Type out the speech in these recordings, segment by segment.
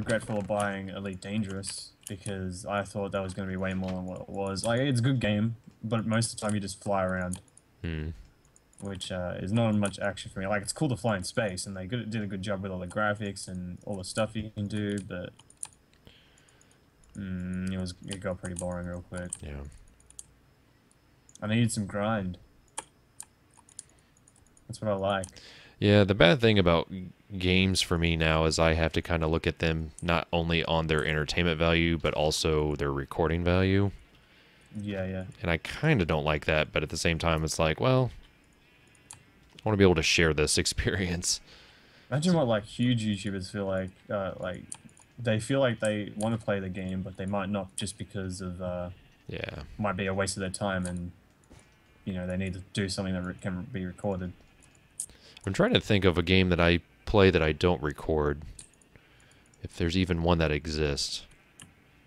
regretful of buying Elite Dangerous because I thought that was going to be way more than what it was. Like, it's a good game, but most of the time you just fly around, which is not much action for me. Like, it's cool to fly in space, and they did a good job with all the graphics and all the stuff you can do, but it got pretty boring real quick. Yeah. I needed some grind. That's what I like. Yeah, the bad thing about games for me now is I have to kind of look at them not only on their entertainment value, but also their recording value. Yeah, yeah. And I kind of don't like that, but at the same time, it's like, well, I want to be able to share this experience. Imagine what, like, huge YouTubers feel like they feel like they want to play the game, but they might not just because of, yeah, might be a waste of their time and, you know, they need to do something that can be recorded. I'm trying to think of a game that I play that I don't record. If there's even one that exists.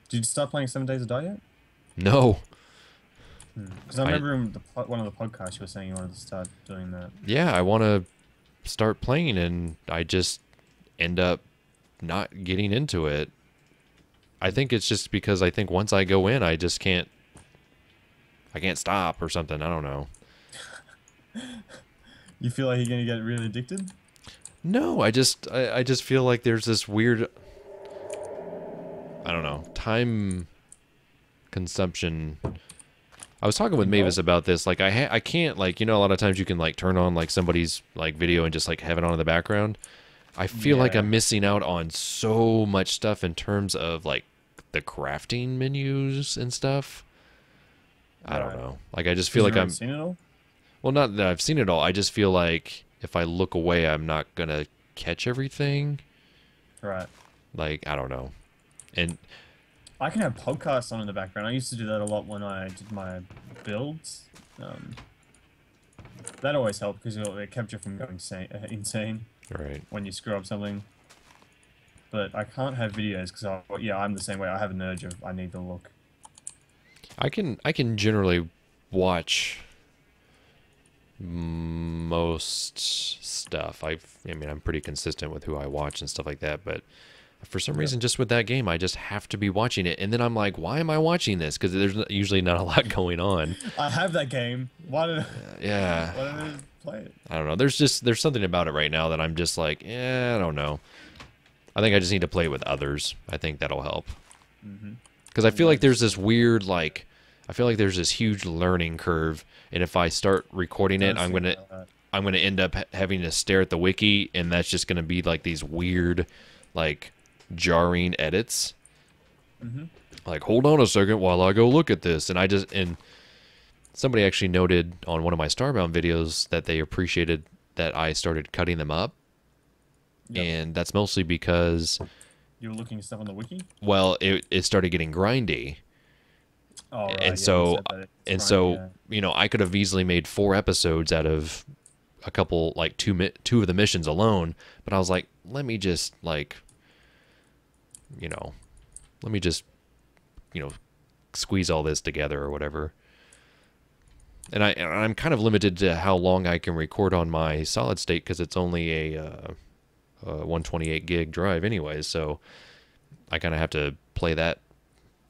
Did you start playing 7 Days to Die yet? No. Because I remember in one of the podcasts you were saying you wanted to start doing that. Yeah, I want to start playing, and I just end up not getting into it. I think it's just because I think once I go in, I just can't stop or something. I don't know. You feel like you're going to get really addicted? No, I just feel like there's this weird, I don't know, time consumption. I was talking with Mavis about this. Like, I can't, like, you know, a lot of times you can, like, turn on, like, somebody's, like, video and just, like, have it on in the background. I feel like I'm missing out on so much stuff in terms of, like, the crafting menus and stuff. I don't know. Like, I just feel like I'm... seen it all? Well, not that I've seen it all. I just feel like if I look away, I'm not going to catch everything. Right. Like, I don't know. And I can have podcasts on in the background. I used to do that a lot when I did my builds. That always helped because it kept you from going insane right. when you screw up something. But I can't have videos because I'm the same way. I have an urge of I need to look. I can generally watch most stuff. I mean, I'm pretty consistent with who I watch and stuff like that, but for some reason, just with that game, I just have to be watching it. And then I'm like, why am I watching this? Because there's usually not a lot going on. I have that game. Why did yeah. Why did I play it? I don't know. There's something about it right now that I'm just like, I don't know. I think I just need to play it with others. I think that'll help. Because I feel like there's this weird, like, I feel like there's this huge learning curve, and if I start recording it, I'm gonna end up having to stare at the wiki, and that's just gonna be like these weird, like, jarring edits. Like, hold on a second while I go look at this, and somebody actually noted on one of my Starbound videos that they appreciated that I started cutting them up, and that's mostly because you were looking at stuff on the wiki. Well, it started getting grindy. Oh, right. And yeah, so, you know, I could have easily made 4 episodes out of a couple, like two of the missions alone. But I was like, let me just, squeeze all this together or whatever. And I'm kind of limited to how long I can record on my solid state because it's only a 128 gig drive anyways. So I kind of have to play that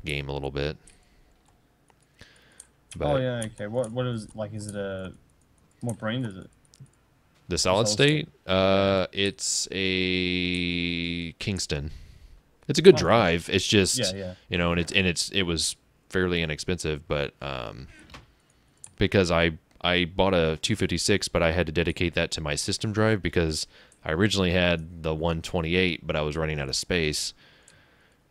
game a little bit. But oh yeah, okay. What is like? Is it what brand is it? The solid state? It's a Kingston. It's a good drive. It's just you know, and it was fairly inexpensive, but because I bought a 256, but I had to dedicate that to my system drive because I originally had the 128, but I was running out of space.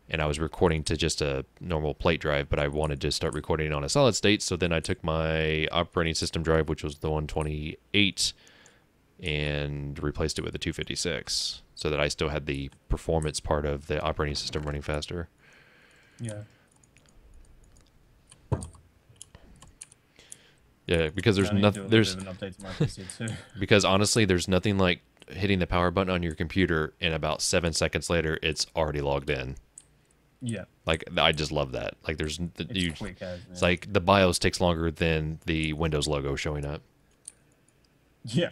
And I was recording to just a normal plate drive, but I wanted to start recording on a solid state, so then I took my operating system drive, which was the 128, and replaced it with a 256, so that I still had the performance part of the operating system running faster. Yeah. Yeah, because there's nothing. Because honestly, there's nothing like hitting the power button on your computer, and about 7 seconds later, it's already logged in. Yeah. Like, I just love that. Like, it's quick as, it's like the BIOS takes longer than the Windows logo showing up. Yeah.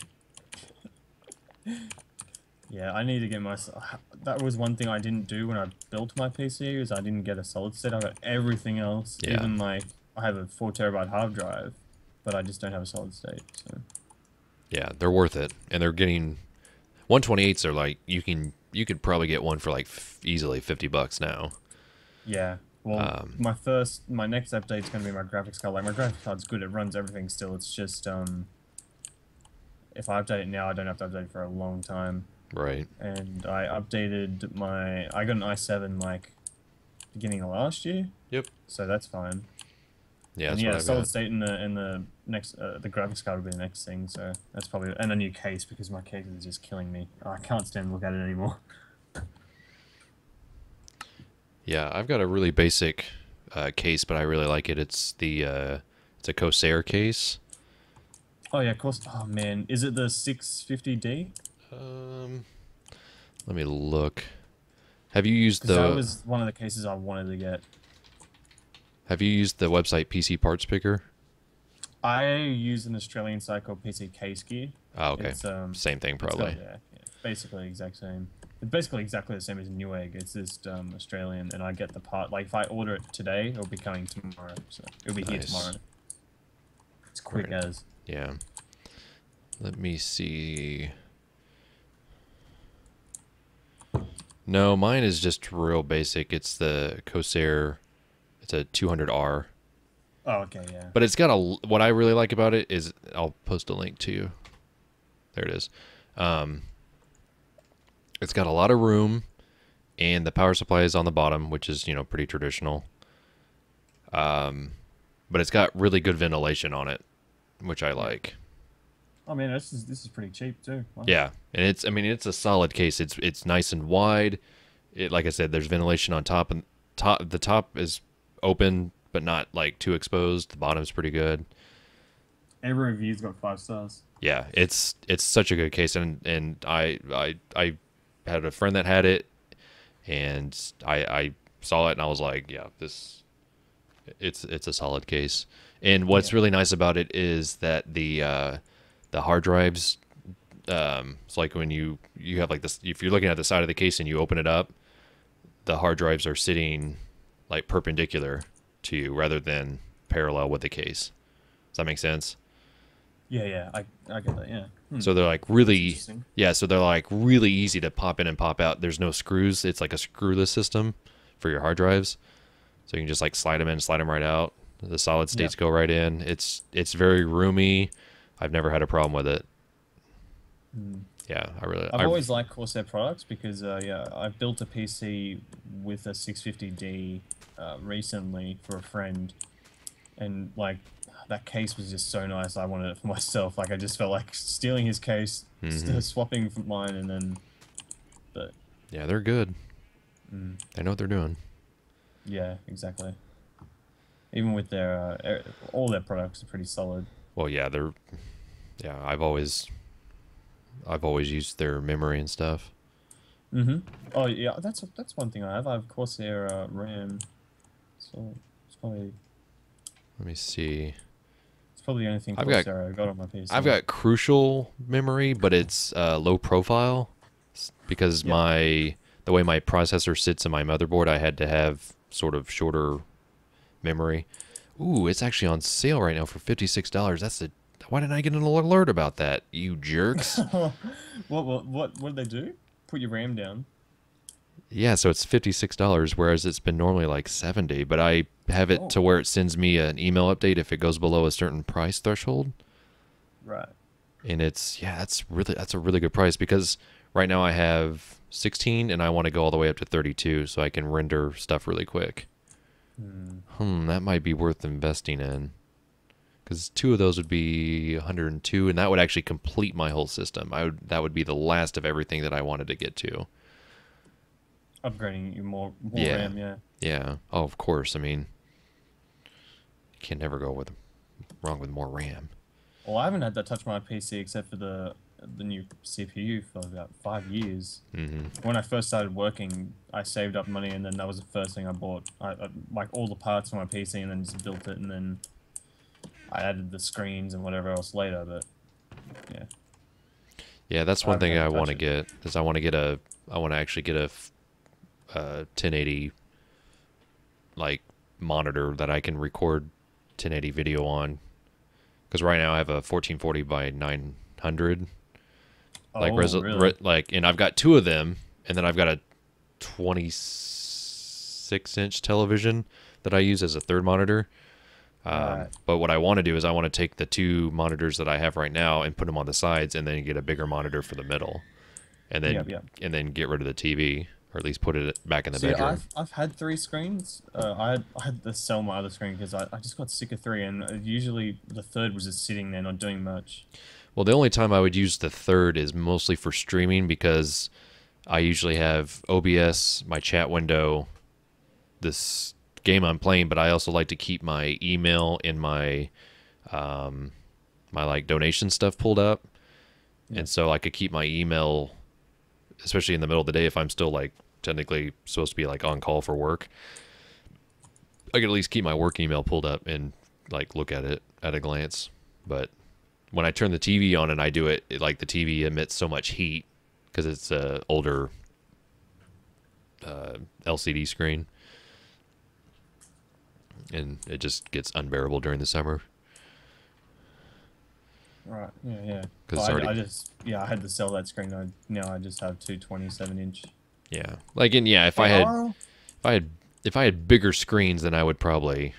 Yeah, I need to get my... That was one thing I didn't do when I built my PC, is I didn't get a solid state. I got everything else. Yeah. Even like, I have a 4 terabyte hard drive, but I just don't have a solid state, so... Yeah, they're worth it. And they're getting... 128s are like, you could probably get one for like easily $50 now. Yeah. Well, my next update is going to be my graphics card. Like, my graphics card's good. It runs everything still. It's just, if I update it now, I don't have to update it for a long time. Right. And I updated I got an i7, like, beginning of last year. Yep. So that's fine. Yeah, that's and yeah, what I've solid got. state in the next, the graphics card will be the next thing, so that's probably... And a new case, because my case is just killing me. I can't stand to look at it anymore. Yeah, I've got a really basic case, but I really like it. It's it's a Corsair case. Oh yeah, of course. Oh man, is it the 650D? Let me look. Have you used the... That was one of the cases I wanted to get. Have you used the website PC Parts Picker? I use an Australian site called PC Case Gear. Oh, okay. It's, same thing, probably. yeah, basically exact same. It's basically exactly the same as Newegg. It's just Australian, and I get the part. Like, if I order it today, it'll be coming tomorrow. So it'll be here tomorrow. It's quick as. Yeah. Let me see. No, mine is just real basic. It's the Corsair. It's a 200R. Oh, okay, yeah. But it's got what I really like about it is, I'll post a link to you. There it is. It's got a lot of room, and the power supply is on the bottom, which is, you know, pretty traditional. But it's got really good ventilation on it, which I like. Oh man, this is pretty cheap too. Wow. Yeah, and it's a solid case. It's nice and wide. Like I said, there's ventilation on top, and the top is open but not like too exposed. The bottom's pretty good. Every review's got 5 stars. Yeah, it's such a good case, and I had a friend that had it, and I saw it and I was like, yeah, it's a solid case. And what's really nice about it is that the hard drives, it's like when you have like this, if you're looking at the side of the case and you open it up, the hard drives are sitting like perpendicular to you rather than parallel with the case. Does that make sense? Yeah, I get that, yeah. So they're like really, so they're like really easy to pop in and pop out. There's no screws. It's like a screwless system for your hard drives. So you can just like slide them in, slide them right out. The solid states go right in. It's very roomy. I've never had a problem with it. Yeah, I've always liked Corsair products because, I've built a PC with a 650D recently for a friend, and like that case was just so nice. I wanted it for myself. Like, I just felt like stealing his case, swapping from mine, and then. But yeah, they're good. They know what they're doing. Yeah, exactly. Even with their all their products are pretty solid. Well, yeah, I've always used their memory and stuff. Oh yeah, that's one thing I have. I have Corsair RAM, so it's probably. Let me see. It's probably the only thing Corsair I've got on my PC. I've got Crucial memory, but it's low profile because the way my processor sits in my motherboard, I had to have sort of shorter memory. Ooh, it's actually on sale right now for $56. Why didn't I get an alert about that, you jerks? What did they do? Put your RAM down. Yeah, so it's $56, whereas it's been normally like $70. But I have it to where it sends me an email update if it goes below a certain price threshold. Right. And that's a really good price because right now I have 16 and I want to go all the way up to 32 so I can render stuff really quick. That might be worth investing in. Because 2 of those would be 102, and that would actually complete my whole system. That would be the last of everything that I wanted to get to. Upgrading you more RAM, yeah. Yeah. Oh, of course. I mean, you can never go wrong with more RAM. Well, I haven't had that touch my PC except for the new CPU for about 5 years. When I first started working, I saved up money, and then that was the first thing I bought. I like all the parts for my PC, and then just built it, and then I added the screens and whatever else later. But yeah. Yeah, that's one thing I want to get. Is I want to actually get a 1080 like monitor that I can record 1080 video on. Because right now I have a 1440 by 900. Really? And I've got 2 of them, and then I've got a 26-inch television that I use as a third monitor. But what I want to do is I want to take the 2 monitors that I have right now and put them on the sides, and then get a bigger monitor for the middle, and then get rid of the TV, or at least put it back in the bedroom. I've had 3 screens. I had to sell my other screen because I just got sick of 3, and usually the third was just sitting there not doing much. Well, the only time I would use the third is mostly for streaming, because I usually have OBS, my chat window, this game I'm playing, but I also like to keep my email and my like donation stuff pulled up. Yeah. And so I could keep my email, especially in the middle of the day if I'm still like technically supposed to be like on call for work. I could at least keep my work email pulled up and like look at it at a glance. But when I turn the TV on and I do it, like the TV emits so much heat because it's a older LCD screen, and it just gets unbearable during the summer. Right. Yeah. Because I had to sell that screen. Now I just have 2 27-inch. Yeah. Like, and yeah, if I had bigger screens, then I would probably,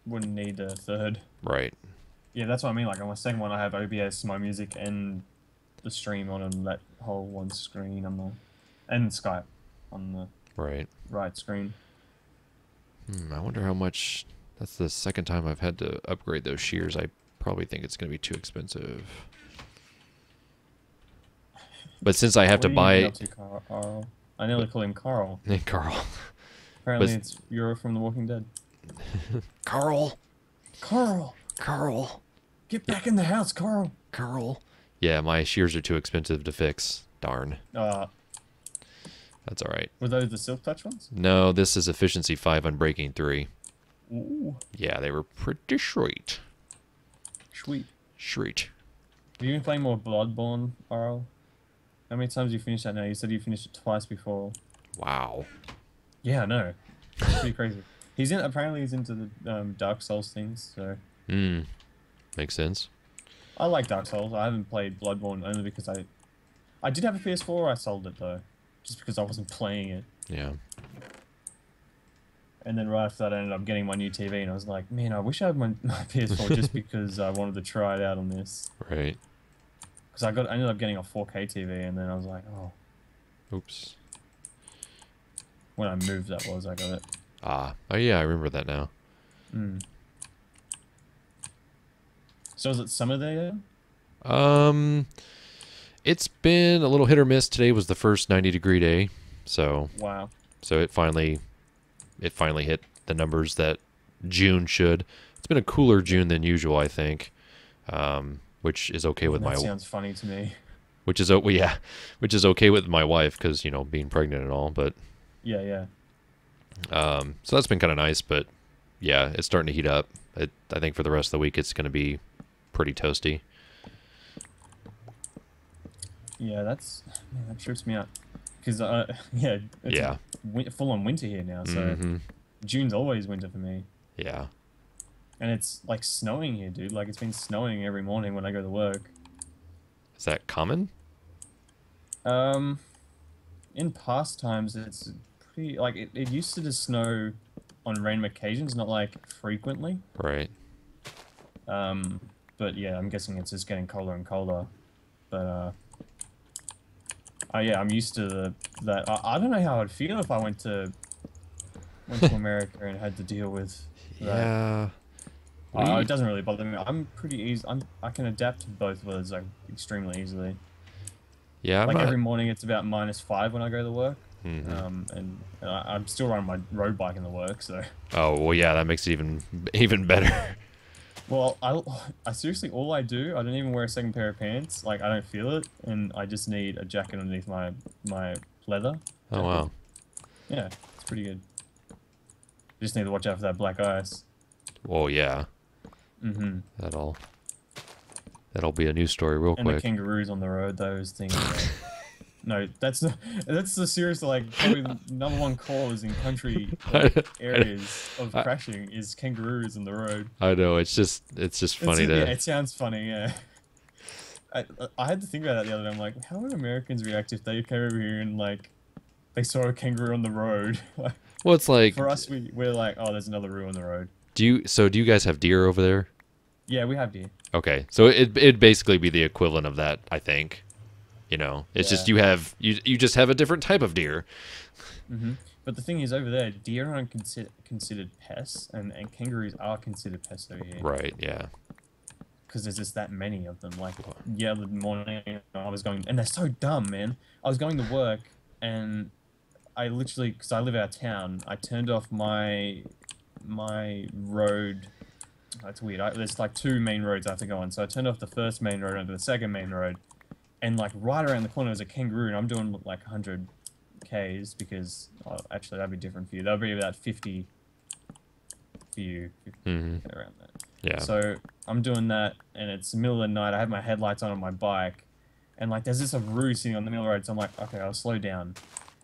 wouldn't need a third. Right. Yeah, that's what I mean. Like on my second one, I have OBS, my music, and the stream on that whole one screen and Skype on the right screen. I wonder how much. That's the second time I've had to upgrade those shears. I probably think it's going to be too expensive. But since I have to buy it, Carl? I nearly call him Carl. Carl. Apparently, it's Euro from The Walking Dead. Carl. Get back in the house, Carl. Yeah, my shears are too expensive to fix. Darn. That's all right. Were those the Silk Touch ones? No, this is Efficiency 5 Unbreaking 3. Ooh. Yeah, they were pretty sweet. Sweet. Have you been playing more Bloodborne, Carl? How many times have you finished that now? You said you finished it twice before. Wow. Yeah, I know. It's pretty crazy. Apparently he's into the Dark Souls things, so... Makes sense. I like Dark Souls. I haven't played Bloodborne only because I did have a PS4, I sold it though. Just because I wasn't playing it. Yeah. And then right after that I ended up getting my new TV and I was like, man, I wish I had my PS4 just because I wanted to try it out on this. Right. Because I ended up getting a 4K TV and then I was like, oh. Oops. When I moved I got it. Oh yeah, I remember that now. So is it summer there? It's been a little hit or miss. Today was the first 90-degree day, so wow. So it finally hit the numbers that June should. It's been a cooler June than usual, I think, which is okay with my. That sounds funny to me. Which is okay with my wife because being pregnant and all, but. Yeah. So that's been kind of nice, but yeah, it's starting to heat up. I think for the rest of the week it's going to be pretty toasty. Yeah, that trips me out. Because, it's full on winter here now, so June's always winter for me. Yeah. And it's, like, snowing here, dude. Like, it's been snowing every morning when I go to work. Is that common? In past times, it's pretty... Like, it used to just snow on random occasions, not, like, frequently. Right. But, yeah, I'm guessing it's just getting colder and colder. But, yeah, I'm used to that. I don't know how I'd feel if I went to America and had to deal with that. Yeah. It doesn't really bother me. I'm pretty easy. I can adapt to both weathers like extremely easily. Yeah. Every morning it's about -5 when I go to work. And I'm still riding my road bike in the work, so. Oh well, yeah, that makes it even better. Well, I seriously, all I do, I don't even wear a second pair of pants. Like, I don't feel it, and I just need a jacket underneath my leather. Oh, wow. Yeah, it's pretty good. Just need to watch out for that black ice. Well, yeah. That'll That'll be a news story real and quick. The kangaroos on the road, those things. No, that's the serious, like, probably the #1 cause in country areas of crashing is kangaroos on the road. I know, it's just funny to. Yeah, it sounds funny, yeah. I had to think about that the other day. I'm like, how would Americans react if they came over here and like they saw a kangaroo on the road? Well, it's like for us, we're like, oh, there's another roo on the road. Do you guys have deer over there? Yeah, we have deer. Okay, so it'd basically be the equivalent of that, I think. You know, it's just you just have a different type of deer. But the thing is, over there, deer aren't considered pests, and kangaroos are considered pests over here. Right. Yeah. Because there's just that many of them. Like, the other morning, I was going, and they're so dumb, man. I was going to work, and I literally, because I live out of town, I turned off my road. That's weird. There's like 2 main roads I have to go on. So I turned off the first main road onto the second main road. And like right around the corner was a kangaroo, and I'm doing like 100 Ks because actually that'd be different for you. That'd be about 50 for you, 50 around that. Yeah. So I'm doing that, and it's the middle of the night. I have my headlights on my bike, and like there's this roo sitting on the middle of the road. So I'm like, okay, I'll slow down,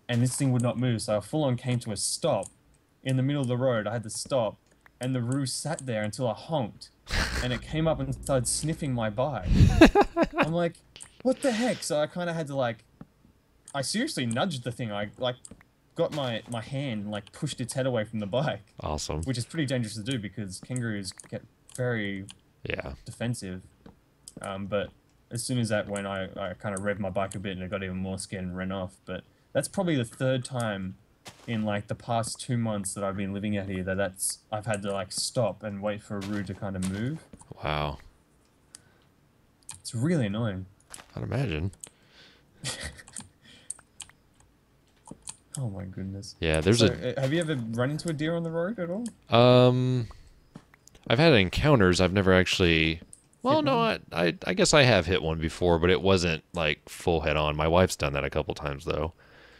and this thing would not move. So I full on came to a stop in the middle of the road. I had to stop, and the roo sat there until I honked, and it came up and started sniffing my bike. I'm like, what the heck? So I kind of had to like, I seriously nudged the thing. I like got my hand and like pushed its head away from the bike. Awesome. Which is pretty dangerous to do because kangaroos get very defensive. But as soon as that went, I kind of revved my bike a bit and it got even more scared and ran off. But that's probably the 3rd time in like the past 2 months that I've been living out here that I've had to like stop and wait for a roo to kind of move. Wow. It's really annoying. I'd imagine. Oh my goodness. Yeah, have you ever run into a deer on the road at all? I've had encounters. I've never actually. Well, no, I guess I have hit one before, but it wasn't like full head on. My wife's done that a couple times though.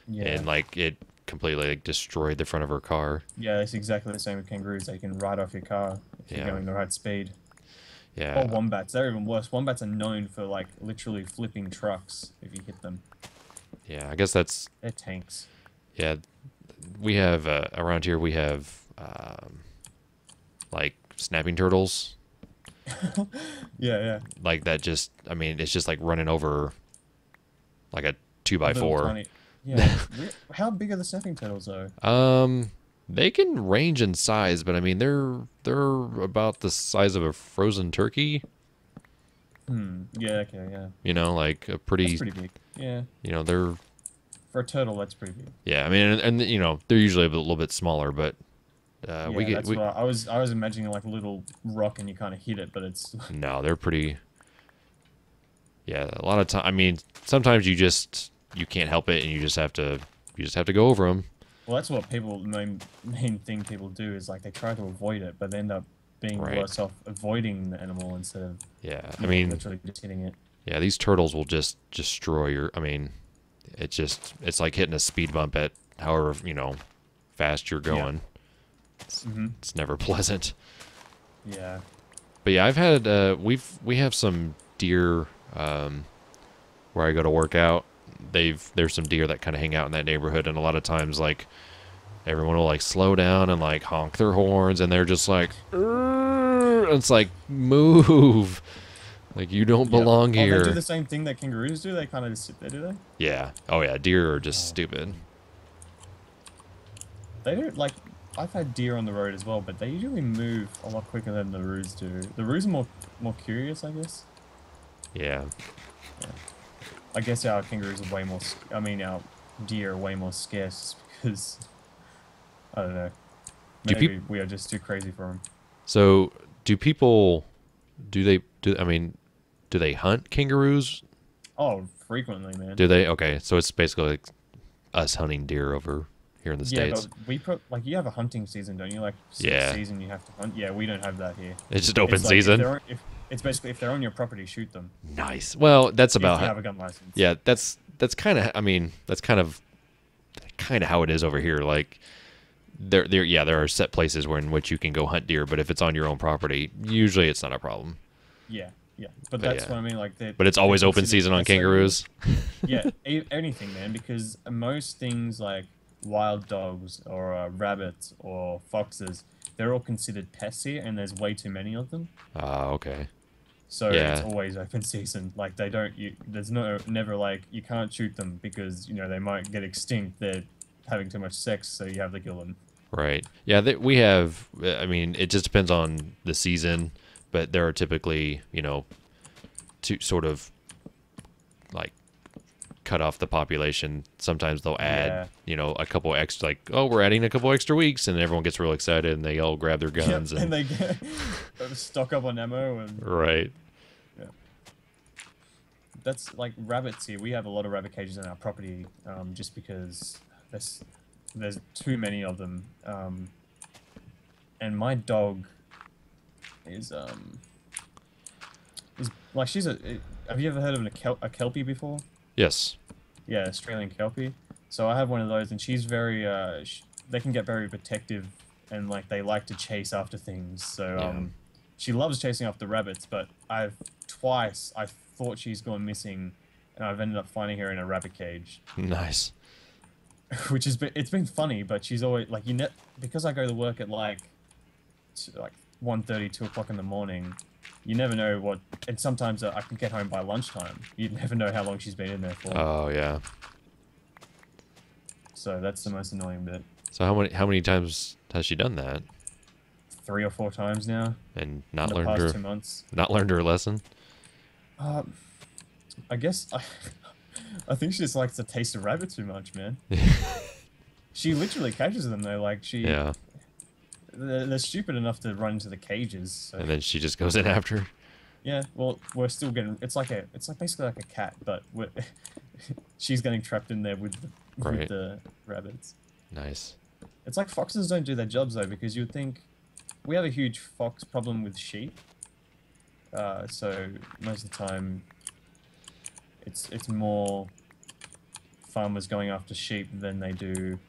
Yeah. And like it completely like destroyed the front of her car. Yeah, it's exactly the same with kangaroos. They can ride off your car if you're going the right speed. Yeah. Or wombats. They're even worse. Wombats are known for like literally flipping trucks if you hit them. Yeah, I guess that's. They're tanks. Yeah, we have around here. We have like snapping turtles. Yeah. Like that. Just, I mean, it's just like running over like a 2x4. Yeah. How big are the snapping turtles though? They can range in size, but I mean they're about the size of a frozen turkey. Yeah. Okay. Yeah. You know, like a pretty. That's pretty big. Yeah. You know, they're. For a turtle, that's pretty big. Yeah, I mean, and you know, they're usually a little bit smaller, but I was imagining like a little rock and you kind of hit it, but it's no, they're pretty. Yeah, a lot of time. I mean, sometimes you can't help it, and you just have to go over them. Well, that's what main thing people do is like they try to avoid it, but they end up being worse off avoiding the animal instead of I mean, literally just hitting it. Yeah, these turtles will just destroy your. I mean. It's like hitting a speed bump at however, fast you're going. Yeah. It's never pleasant. Yeah. But yeah, I've had we have some deer where I go to work out. There's some deer that kind of hang out in that neighborhood, and a lot of times like everyone will like slow down and like honk their horns, and they're just like, it's like move. Like, you don't belong here. They do the same thing that kangaroos do? They kind of just sit there, do they? Yeah. Oh, yeah. Deer are just stupid. They don't, like... I've had deer on the road as well, but they usually move a lot quicker than the roos do. The roos are more curious, I guess. Yeah. I guess our kangaroos are way more... our deer are way more scarce because... I don't know. Maybe we are just too crazy for them. So, do people... Do they hunt kangaroos? Oh, frequently, man. Do they? Okay, so it's basically like us hunting deer over here in the States. Yeah, but you have a hunting season, don't you? Like, season you have to hunt. Yeah, we don't have that here. It's just open season? It's basically, if they're on your property, shoot them. Nice. Well, that's about... If you have a gun license. Yeah, that's kind of... I mean, that's kind of how it is over here. Like, there are set places in which you can go hunt deer, but if it's on your own property, usually it's not a problem. Yeah, Yeah, but that's what I mean. Like, but it's always open season on kangaroos. Yeah, anything, man. Because most things like wild dogs or rabbits or foxes, they're all considered pests here, and there's way too many of them. Okay. So it's always open season. Like they don't. There's never like you can't shoot them because they might get extinct. They're having too much sex, so you have to kill them. Right. Yeah. We have. I mean, it just depends on the season, but there are typically to sort of like cut off the population. Sometimes they'll add a couple extra, like, oh, we're adding a couple extra weeks, and everyone gets real excited and they all grab their guns and they stock up on ammo and right. Yeah. That's like rabbits here. We have a lot of rabbit cages in our property, just because there's too many of them. And my dog is like have you ever heard of a Kelpie before? Yes. Yeah, Australian Kelpie. So I have one of those, and she's very they can get very protective, and like they like to chase after things. So she loves chasing after rabbits, but twice I thought she's gone missing, and I've ended up finding her in a rabbit cage. Nice. Which it's been funny, but she's always like because I go to work at like 1:30, 2 o'clock in the morning. You never know and sometimes I can get home by lunchtime. You never know how long she's been in there for. Oh yeah. So that's the most annoying bit. So how many times has she done that? 3 or 4 times now. And in the past 2 months. Not learned her lesson. I guess I think she just likes the taste of rabbit too much, man. She literally catches them though. Like they're stupid enough to run into the cages. So. And then she just goes in after. Yeah, well, we're still getting. It's like basically like a cat, but she's getting trapped in there with the rabbits. Nice. It's like foxes don't do their jobs though, because you'd think we have a huge fox problem with sheep. So most of the time, it's more farmers going after sheep than they do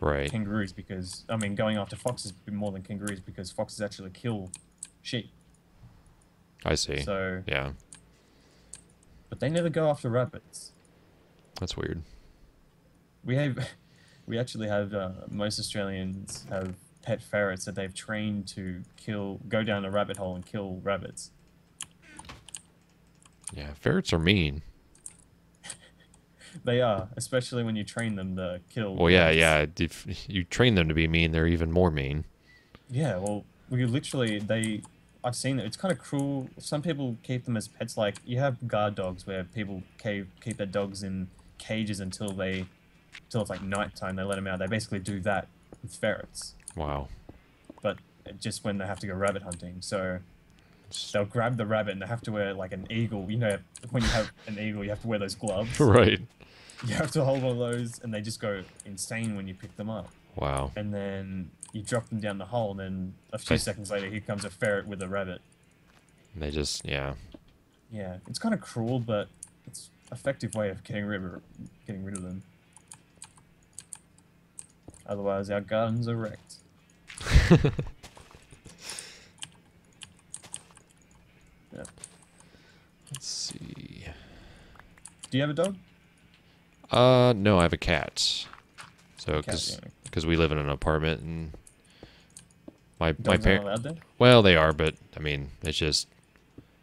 kangaroos, because going after foxes more than kangaroos, because foxes actually kill sheep. I see. So yeah, but they never go after rabbits. That's weird. We actually have most Australians have pet ferrets that they've trained to go down a rabbit hole and kill rabbits. Yeah, ferrets are mean. They are, especially when you train them to kill. Well, yeah. If you train them to be mean, they're even more mean. Yeah, well, I've seen it. It's kind of cruel. Some people keep them as pets. Like, you have guard dogs where people keep their dogs in cages until it's like nighttime. They let them out. They basically do that with ferrets. Wow. But just when they have to go rabbit hunting. So they'll grab the rabbit and they have to wear like an eagle. When you have an eagle, you have to wear those gloves. Right. You have to hold one of those, and they just go insane when you pick them up. Wow. And then you drop them down the hole, and then a few seconds later, here comes a ferret with a rabbit. And they just, yeah. Yeah, it's kind of cruel, but it's an effective way of getting rid of them. Otherwise, our gardens are wrecked. Yeah. Let's see. Do you have a dog? No, I have a cat. So, because we live in an apartment, and my parents. Well, they are, but I mean, it's just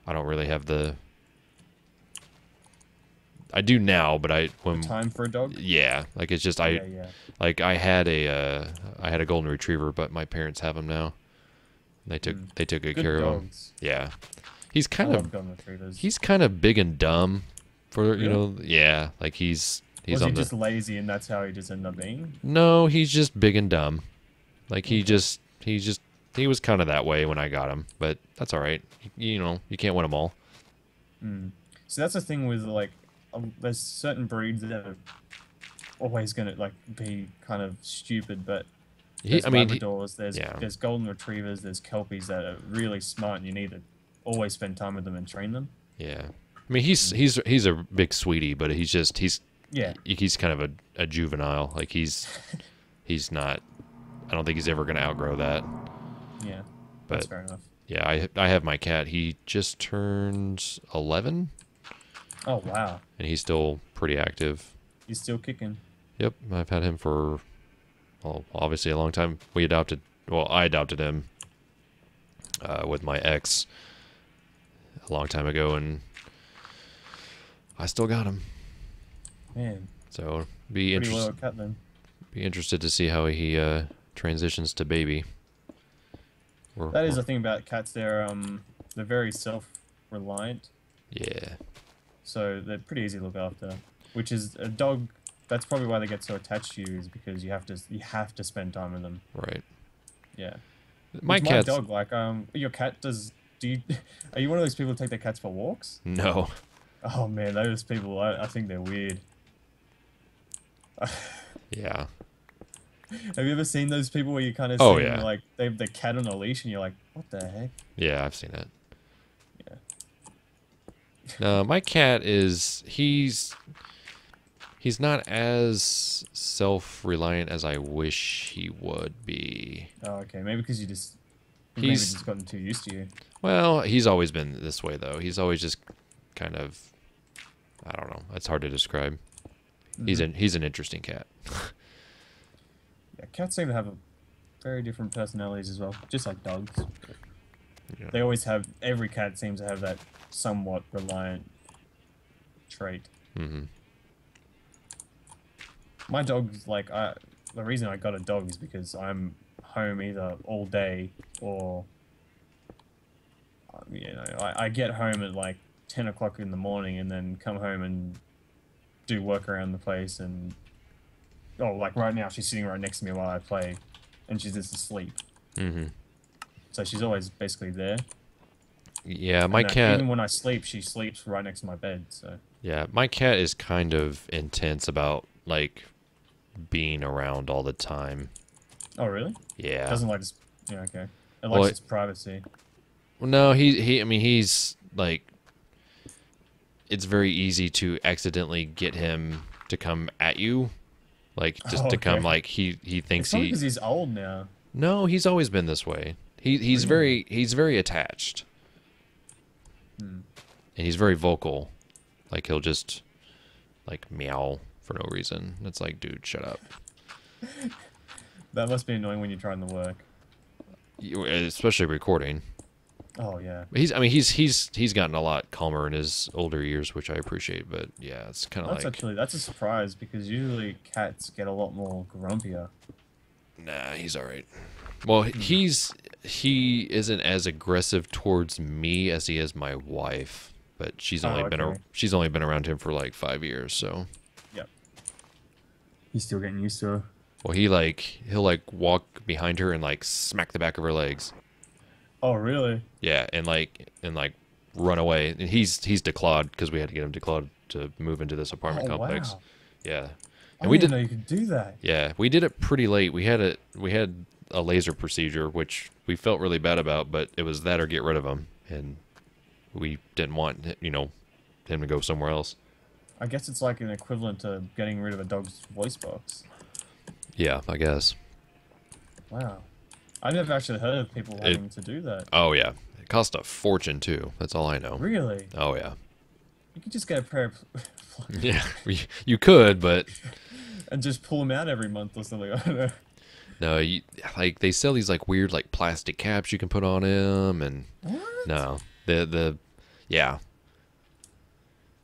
I don't really have the. I do now, but the time for a dog. Yeah, like it's just like I had a golden retriever, but my parents have him now. They took good care of him. Yeah, he's kind of big and dumb for yeah, like he's was he just lazy and that's how he just ended up being? No, he's just big and dumb. Like he was kind of that way when I got him, but that's all right. You can't win them all. So that's the thing with like, there's certain breeds that are always gonna like be kind of stupid, but there's Labradors, there's golden retrievers, there's Kelpies that are really smart, and you need to always spend time with them and train them. Yeah, I mean he's a big sweetie, but he's kind of a juvenile. Like he's not. I don't think he's ever gonna outgrow that. Yeah, that's fair enough. Yeah, I have my cat. He just turned 11. Oh, wow. And he's still pretty active. He's still kicking. Yep, I've had him for, well, obviously a long time. I adopted him with my ex a long time ago, and I still got him. Man. So pretty loyal cat then. Be interested to see how he transitions to baby. That is the thing about cats. They're very self-reliant. Yeah. So they're pretty easy to look after. Which is a dog. That's probably why they get so attached to you, is because you have to spend time with them. Right. Yeah. My dog, like your cat are you one of those people who take their cats for walks? No. Oh man, those people, I think they're weird. Yeah. Have you ever seen those people where you kind of see them, like they have the cat on a leash and you're like, what the heck? Yeah, I've seen it. Yeah. No, my cat he's not as self-reliant as I wish he would be. Oh, okay. Maybe because he's just gotten too used to you. Well, he's always been this way though. He's always just kind of, I don't know. It's hard to describe. Mm-hmm. He's an interesting cat. Yeah, cats seem to have very different personalities as well, just like dogs. Yeah. They always have. Every cat seems to have that somewhat reliant trait. Mm-hmm. My dog's like the reason I got a dog is because I'm home either all day or I get home at like 10 o'clock in the morning and then come home and do work around the place, and like right now she's sitting right next to me while I play and she's just asleep. Mm-hmm. So she's always basically there. Yeah, my cat, even when I sleep, she sleeps right next to my bed. So yeah, my cat is kind of intense about like being around all the time. Oh really? Yeah. Doesn't like this. Yeah, okay. It likes its privacy. Well, no, he's like, it's very easy to accidentally get him to come at you, like just to come like he thinks it's because he's old now. No, he's always been this way. He's very attached. And he's very vocal. Like he'll just like meow for no reason. It's like, dude, shut up. That must be annoying when you're trying to work. Especially recording. Oh yeah. He's gotten a lot calmer in his older years, which I appreciate. But yeah, it's kind of like that's a surprise because usually cats get a lot more grumpier. Nah, he's all right. Well, he isn't as aggressive towards me as he is my wife, but she's only been around him for like 5 years, so. Yep. He's still getting used to her. Well, he'll like walk behind her and like smack the back of her legs. Oh, really? Yeah, and run away. And he's declawed because we had to get him declawed to move into this apartment complex. Wow. Yeah. And we didn't know you could do that. Yeah, we did it pretty late. We had a laser procedure, which we felt really bad about, but it was that or get rid of him, and we didn't want him to go somewhere else. I guess it's like an equivalent to getting rid of a dog's voice box. Yeah, I guess. Wow. I've never actually heard of people having to do that. Oh, yeah. It cost a fortune, too. That's all I know. Really? Oh, yeah. You could just get a pair of... Yeah, you could, but... and just pull them out every month or something. I don't know. No, they sell these like weird like plastic caps you can put on him, and... What? No. Yeah.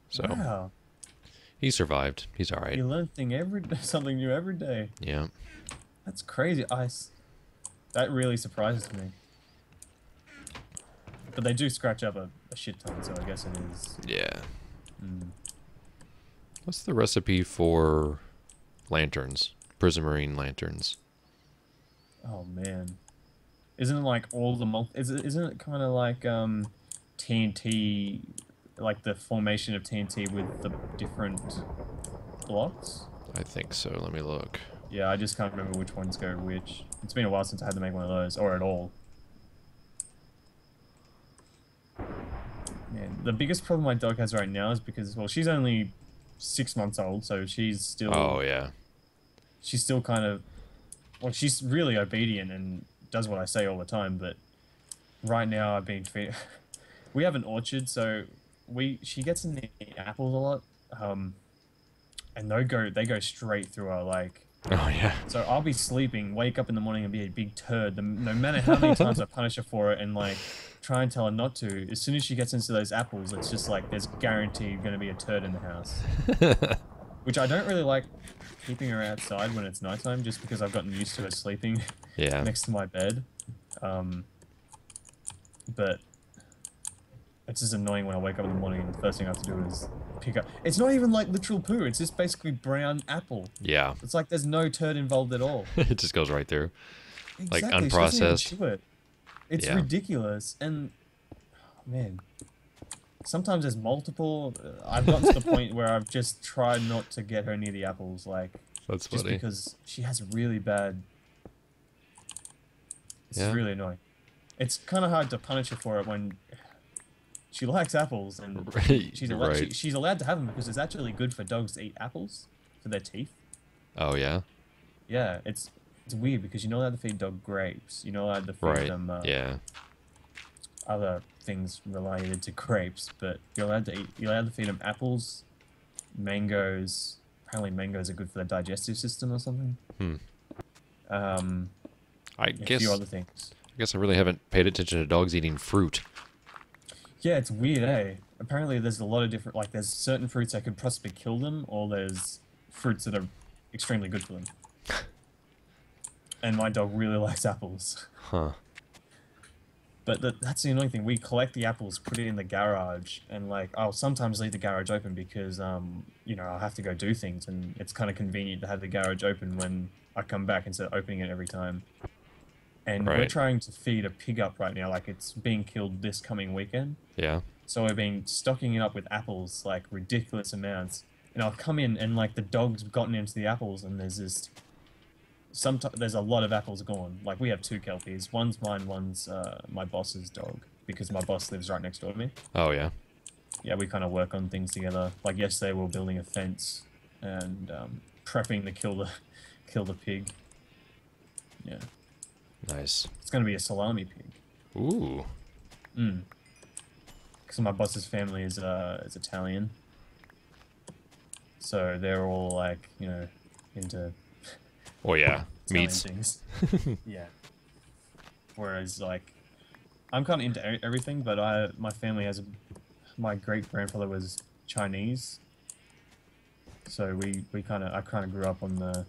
So... Wow. He survived. He's all right. You learn something new every day. Yeah. That's crazy. That really surprises me. But they do scratch up a shit ton, so I guess it is. Yeah. What's the recipe for lanterns? Prismarine lanterns. Oh man. Isn't it like all the isn't it kind of like TNT, like the formation of TNT with the different blocks? I think so. Let me look. Yeah, I just can't remember which ones go which. It's been a while since I had to make one of those, or at all. Man, the biggest problem my dog has right now is because, well, she's only 6 months old, so she's still... Oh, yeah. She's still kind of... Well, she's really obedient and does what I say all the time, but right now I've been feeding. We have an orchard, so she gets in the apples a lot. And they go straight through her like. Oh yeah. So I'll be sleeping, wake up in the morning and be a big turd. No matter how many times I punish her for it and like try and tell her not to, as soon as she gets into those apples, it's just like there's guaranteed going to be a turd in the house. Which I don't really like keeping her outside when it's nighttime, just because I've gotten used to her sleeping next to my bed. But it's just annoying when I wake up in the morning and the first thing I have to do is pick up. It's not even like literal poo. It's just basically brown apple. Yeah. It's like there's no turd involved at all. It just goes right through. Exactly. Like unprocessed. It's ridiculous. And man, sometimes there's multiple. I've gotten to the point where I've just tried not to get her near the apples. Like that's just funny. because she has really bad. It's really annoying. It's kind of hard to punish her for it when she likes apples, and she's allowed to have them because it's actually good for dogs to eat apples for their teeth. Oh yeah. Yeah, it's weird because you're not allowed to feed dog grapes. You're not allowed to feed them other things related to grapes, but you're allowed to feed them apples, mangoes. Apparently, mangoes are good for the digestive system or something. I guess a few other things. I guess I really haven't paid attention to dogs eating fruit. Yeah, it's weird, eh? Apparently there's a lot of different, like there's certain fruits that could possibly kill them, or there's fruits that are extremely good for them. And my dog really likes apples. Huh. But that's the annoying thing. We collect the apples, put it in the garage, and like I'll sometimes leave the garage open because, you know, I'll have to go do things, and it's kind of convenient to have the garage open when I come back instead of opening it every time. And we're trying to feed a pig up right now, like it's being killed this coming weekend. Yeah. So we've been stocking it up with apples, like ridiculous amounts. And I'll come in and like the dog's gotten into the apples and there's just... there's a lot of apples gone. Like we have 2 kelpies. One's mine, one's my boss's dog. Because my boss lives right next door to me. Oh, yeah. Yeah, we kind of work on things together. Like yesterday we were building a fence and prepping to kill the pig. Yeah. Nice. It's going to be a salami pig. Ooh. Because my boss's family is Italian. So they're all like, you know, into... Oh yeah, Italian meats. Things. Yeah. Whereas like, I'm kind of into everything, but my family has my great grandfather was Chinese. So I kind of grew up on the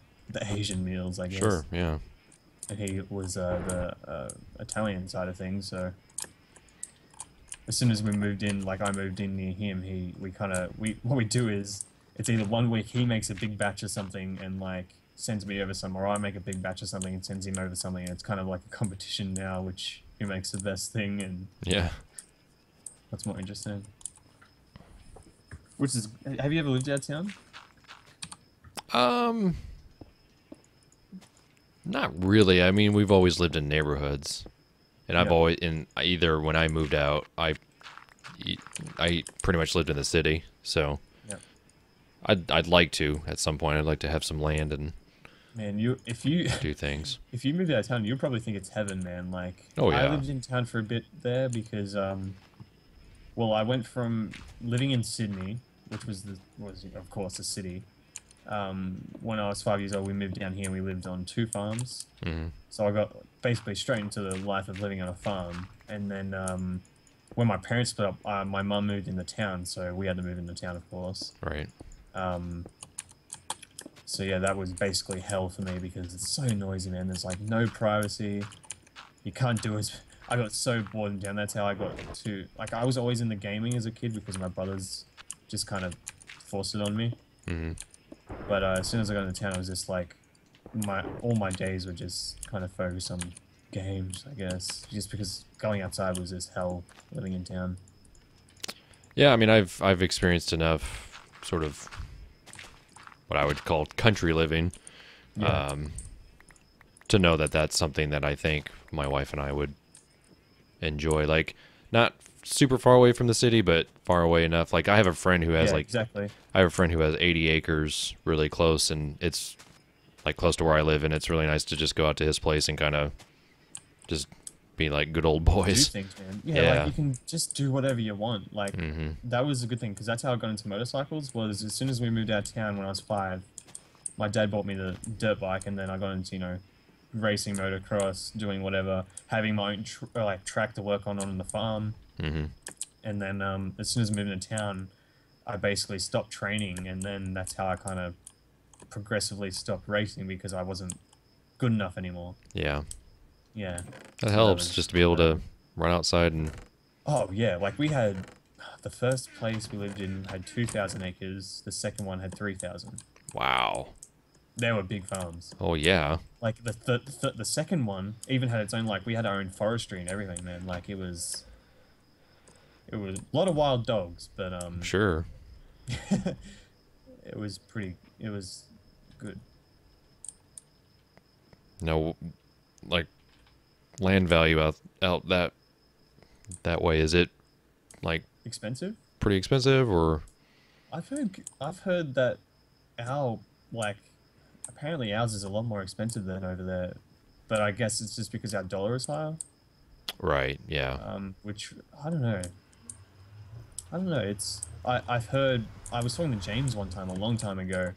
Asian meals, I guess. Sure. Yeah. And he was the Italian side of things, so as soon as we moved in, like I moved in near him, what we do is it's either one week he makes a big batch of something and like sends me over some, or I make a big batch of something and sends him over something, and it's kind of like a competition now, which who makes the best thing, and yeah, that's more interesting. Which is, have you ever lived out of town? Not really. I mean, we've always lived in neighborhoods, and I've always either when I moved out, I pretty much lived in the city. So, I'd like to at some point. I'd like to have some land and if you do things. If you moved out of town, you'd probably think it's heaven, man. Like, I lived in town for a bit there because, well, I went from living in Sydney, which was of course a city. When I was 5 years old, we moved down here and we lived on 2 farms. So I got basically straight into the life of living on a farm. And then when my parents split up, my mum moved into town, so we had to move into town, of course. Right. So yeah, that was basically hell for me because it's so noisy, man. There's like no privacy. You can't do as... I got so bored in town. That's how I got to... Like, I was always into gaming as a kid because my brothers just kind of forced it on me. But as soon as I got into town, it was just like all my days were just kind of focused on games, I guess. Just because going outside was just hell living in town. Yeah, I mean, I've experienced enough sort of what I would call country living to know that that's something that I think my wife and I would enjoy. Like, not super far away from the city, but far away enough. Like, I have a friend who has I have a friend who has 80 acres really close, and it's like close to where I live, and it's really nice to just go out to his place and kind of just be like good old boys. Do things, man. Yeah, like you can just do whatever you want. Like that was a good thing because that's how I got into motorcycles. Was as soon as we moved out of town when I was 5, my dad bought me the dirt bike, and then I got into racing motocross, doing whatever, having my own track to work on the farm. And then as soon as I moved into town, I basically stopped training, and then that's how I kind of progressively stopped racing because I wasn't good enough anymore. Yeah. Yeah. That helps just to be able to run outside and... Oh, yeah. Like we had... The first place we lived in had 2,000 acres. The second one had 3,000. Wow. They were big farms. Oh, yeah. Like the second one even had its own, like we had our own forestry and everything, man. Like it was a lot of wild dogs, but sure. it was good. No, like land value out that way, is it like expensive? Pretty expensive, or? I've heard that apparently ours is a lot more expensive than over there, but I guess it's just because our dollar is higher. Right. Yeah. Which I don't know. I've heard. I was talking to James one time a long time ago,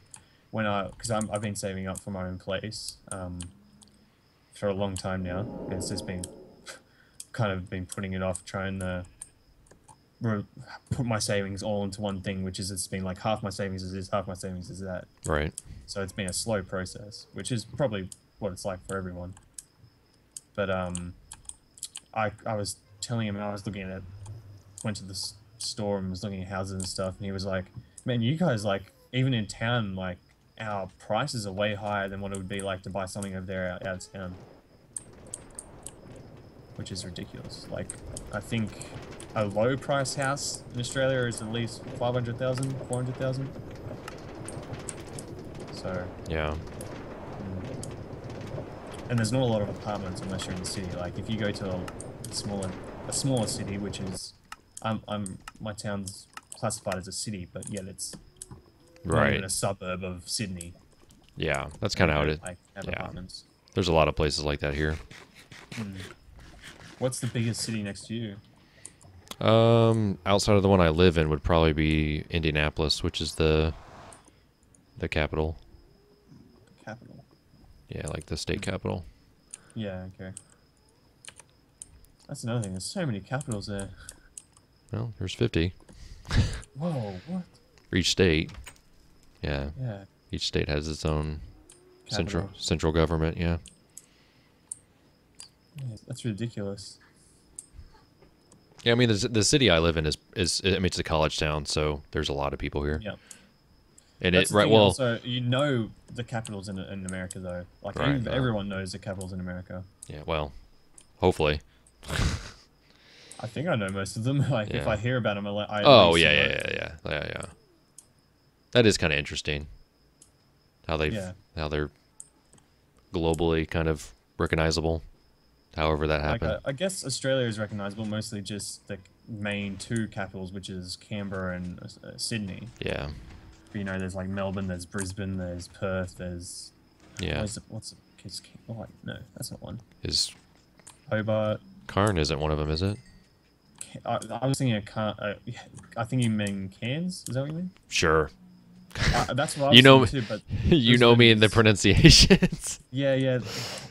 because I've been saving up for my own place, for a long time now. It's just been kind of been putting it off, trying to put my savings all into one thing, which is it's been like half my savings is this, half my savings is that. Right. So it's been a slow process, which is probably what it's like for everyone. But I was telling him, I was looking at, went to the store and was looking at houses and stuff, and he was like, man, you guys, like, even in town, like, our prices are way higher than what it would be like to buy something over there out of town. Which is ridiculous. Like, I think a low price house in Australia is at least 500,000, 400,000. So yeah. And there's not a lot of apartments unless you're in the city. Like if you go to a smaller city, which is my town's classified as a city, but yet it's not even a suburb of Sydney. Yeah, that's kind of how it is. Like, have apartments. There's a lot of places like that here. What's the biggest city next to you? Outside of the one I live in would probably be Indianapolis, which is the capital. Capital. Yeah, like the state capital. Yeah, okay. That's another thing. There's so many capitals there. Well, there's 50. Whoa, what? For each state. Yeah. Yeah. Each state has its own capital. central government, yeah. Yeah, that's ridiculous. Yeah, I mean, the city I live in is it's a college town, so there's a lot of people here. Yeah. And that's also, the capitals in America, though. Like, everyone knows the capitals in America. Yeah, well, hopefully. I think I know most of them. Like, if I hear about them, yeah. That is kind of interesting. How they're globally kind of recognizable. However that happened. Like, I guess Australia is recognizable mostly just the main two capitals, which is Canberra and Sydney. Yeah. But, there's like Melbourne, there's Brisbane, there's Perth, there's... Yeah. No, that's not one. Is Hobart. Cairn isn't one of them, is it? I was thinking I think you mean Cairns? Is that what you mean? Sure. That's what I was thinking too, but... You know me in the pronunciations. Yeah.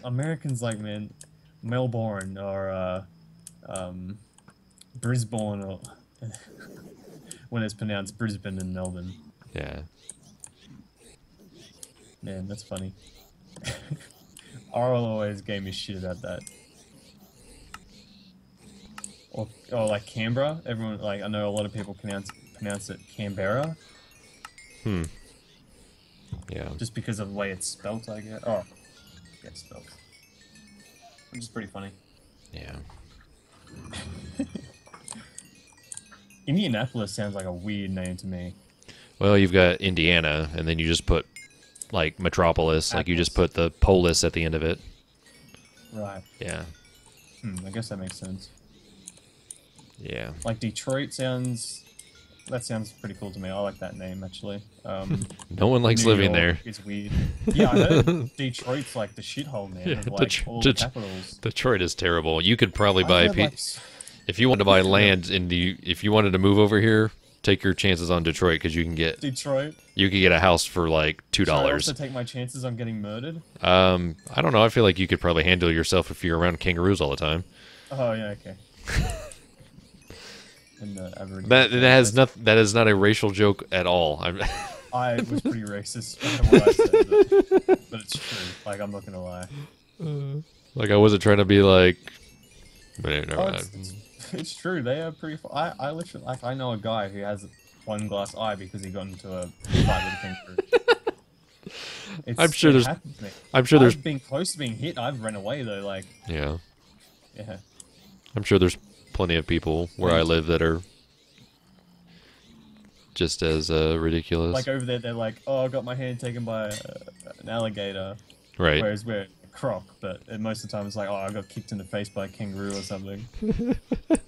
Americans like, man... Melbourne or Brisbane, or when it's pronounced Brisbane and Melbourne. Yeah. Man, that's funny. Oral always gave me shit about that. Or like Canberra. Everyone, like, I know a lot of people pronounce it Canberra. Yeah. Just because of the way it's spelt, I guess. Oh, yeah, it's spelt. Which is pretty funny. Yeah. Indianapolis sounds like a weird name to me. Well, you've got Indiana, and then you just put, like, Metropolis. Like, you just put the polis at the end of it. Right. Yeah. I guess that makes sense. Yeah. Like, Detroit sounds that sounds pretty cool to me. I like that name actually. No one likes New living York there. It's weird. Yeah, I heard Detroit's like the shithole, man. Yeah, Of like all the capitals. Detroit is terrible. You could probably buy Like, if you wanted to buy land if you wanted to move over here, take your chances on Detroit because you can get Detroit. You could get a house for like $2. Should I also take my chances on getting murdered? I don't know. I feel like you could probably handle yourself if you're around kangaroos all the time. Oh yeah, okay. That is not a racial joke at all. I was pretty racist what I said, but it's true. Like, I'm not gonna lie. Like, I wasn't trying to be like. But it's true. They are pretty. I literally I know a guy who has one glass eye because he got into a fight with a kangaroo. I'm sure there's been close to being hit. I've run away though. Like. Yeah. Yeah. I'm sure there's plenty of people where I live that are just as ridiculous. Like over there, they're like, "Oh, I got my hand taken by an alligator." Right. Whereas we're a croc, but most of the time it's like, "Oh, I got kicked in the face by a kangaroo or something,"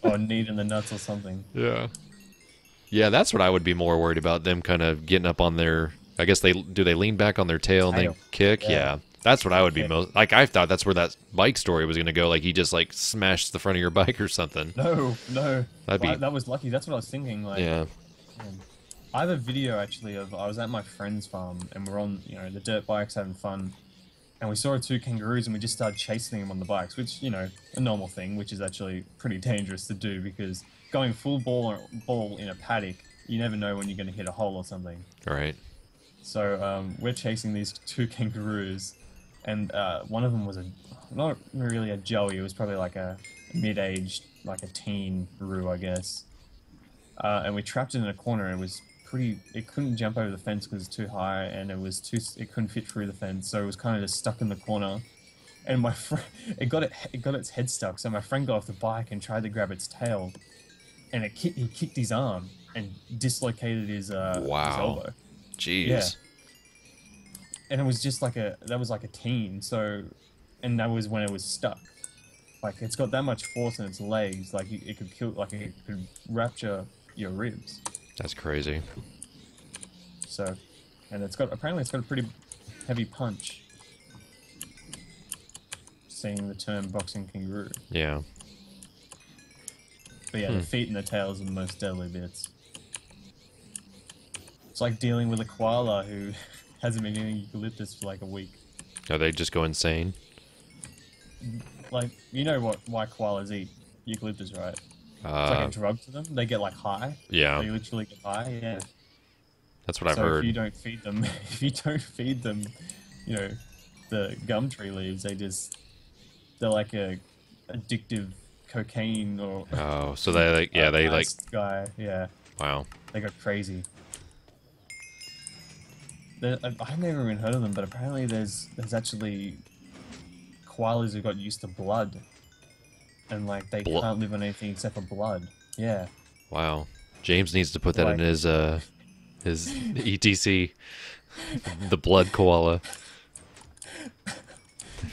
or kneed in the nuts or something. Yeah. Yeah, that's what I would be more worried about. Them kind of getting up on their. I guess they lean back on their tail and then kick. Yeah. That's what I would be most like. I thought that's where that bike story was going to go. Like he just like smashed the front of your bike or something. No. That was lucky. That's what I was thinking. Like, yeah. I have a video actually of I was at my friend's farm and we're on the dirt bikes having fun, and we saw two kangaroos and we just started chasing them on the bikes, which a normal thing, which is actually pretty dangerous to do because going full ball in a paddock, you never know when you're going to hit a hole or something. Right. So we're chasing these two kangaroos. And one of them was not really a joey. It was probably like a mid-aged, like a teen roo, I guess. And we trapped it in a corner. It was pretty. It couldn't jump over the fence because it's too high, and it couldn't fit through the fence. So it was kind of just stuck in the corner. And my friend, it got its head stuck. So my friend got off the bike and tried to grab its tail, and he kicked his arm and dislocated his elbow. Jeez. Yeah. And it was just like that was like a teen, and that was when it was stuck. Like, it's got that much force in its legs, like it could kill, like it could rupture your ribs. That's crazy. So, and apparently it's got a pretty heavy punch. Seeing the term boxing kangaroo. Yeah. But yeah, the feet and the tails are the most deadly bits. It's like dealing with a koala who hasn't been eating eucalyptus for like a week. Are they just go insane? Like, why koalas eat eucalyptus, right? It's like a drug to them. They get like high. Yeah. They literally get high. Yeah. That's what I've heard. If you don't feed them, the gum tree leaves, they're like a addictive cocaine or. Oh, so they guy. Yeah. Wow. They go crazy. I've never even heard of them, but apparently there's actually koalas who got used to blood, and like they can't live on anything except for blood. Yeah. Wow. James needs to put that in his ETC, the blood koala.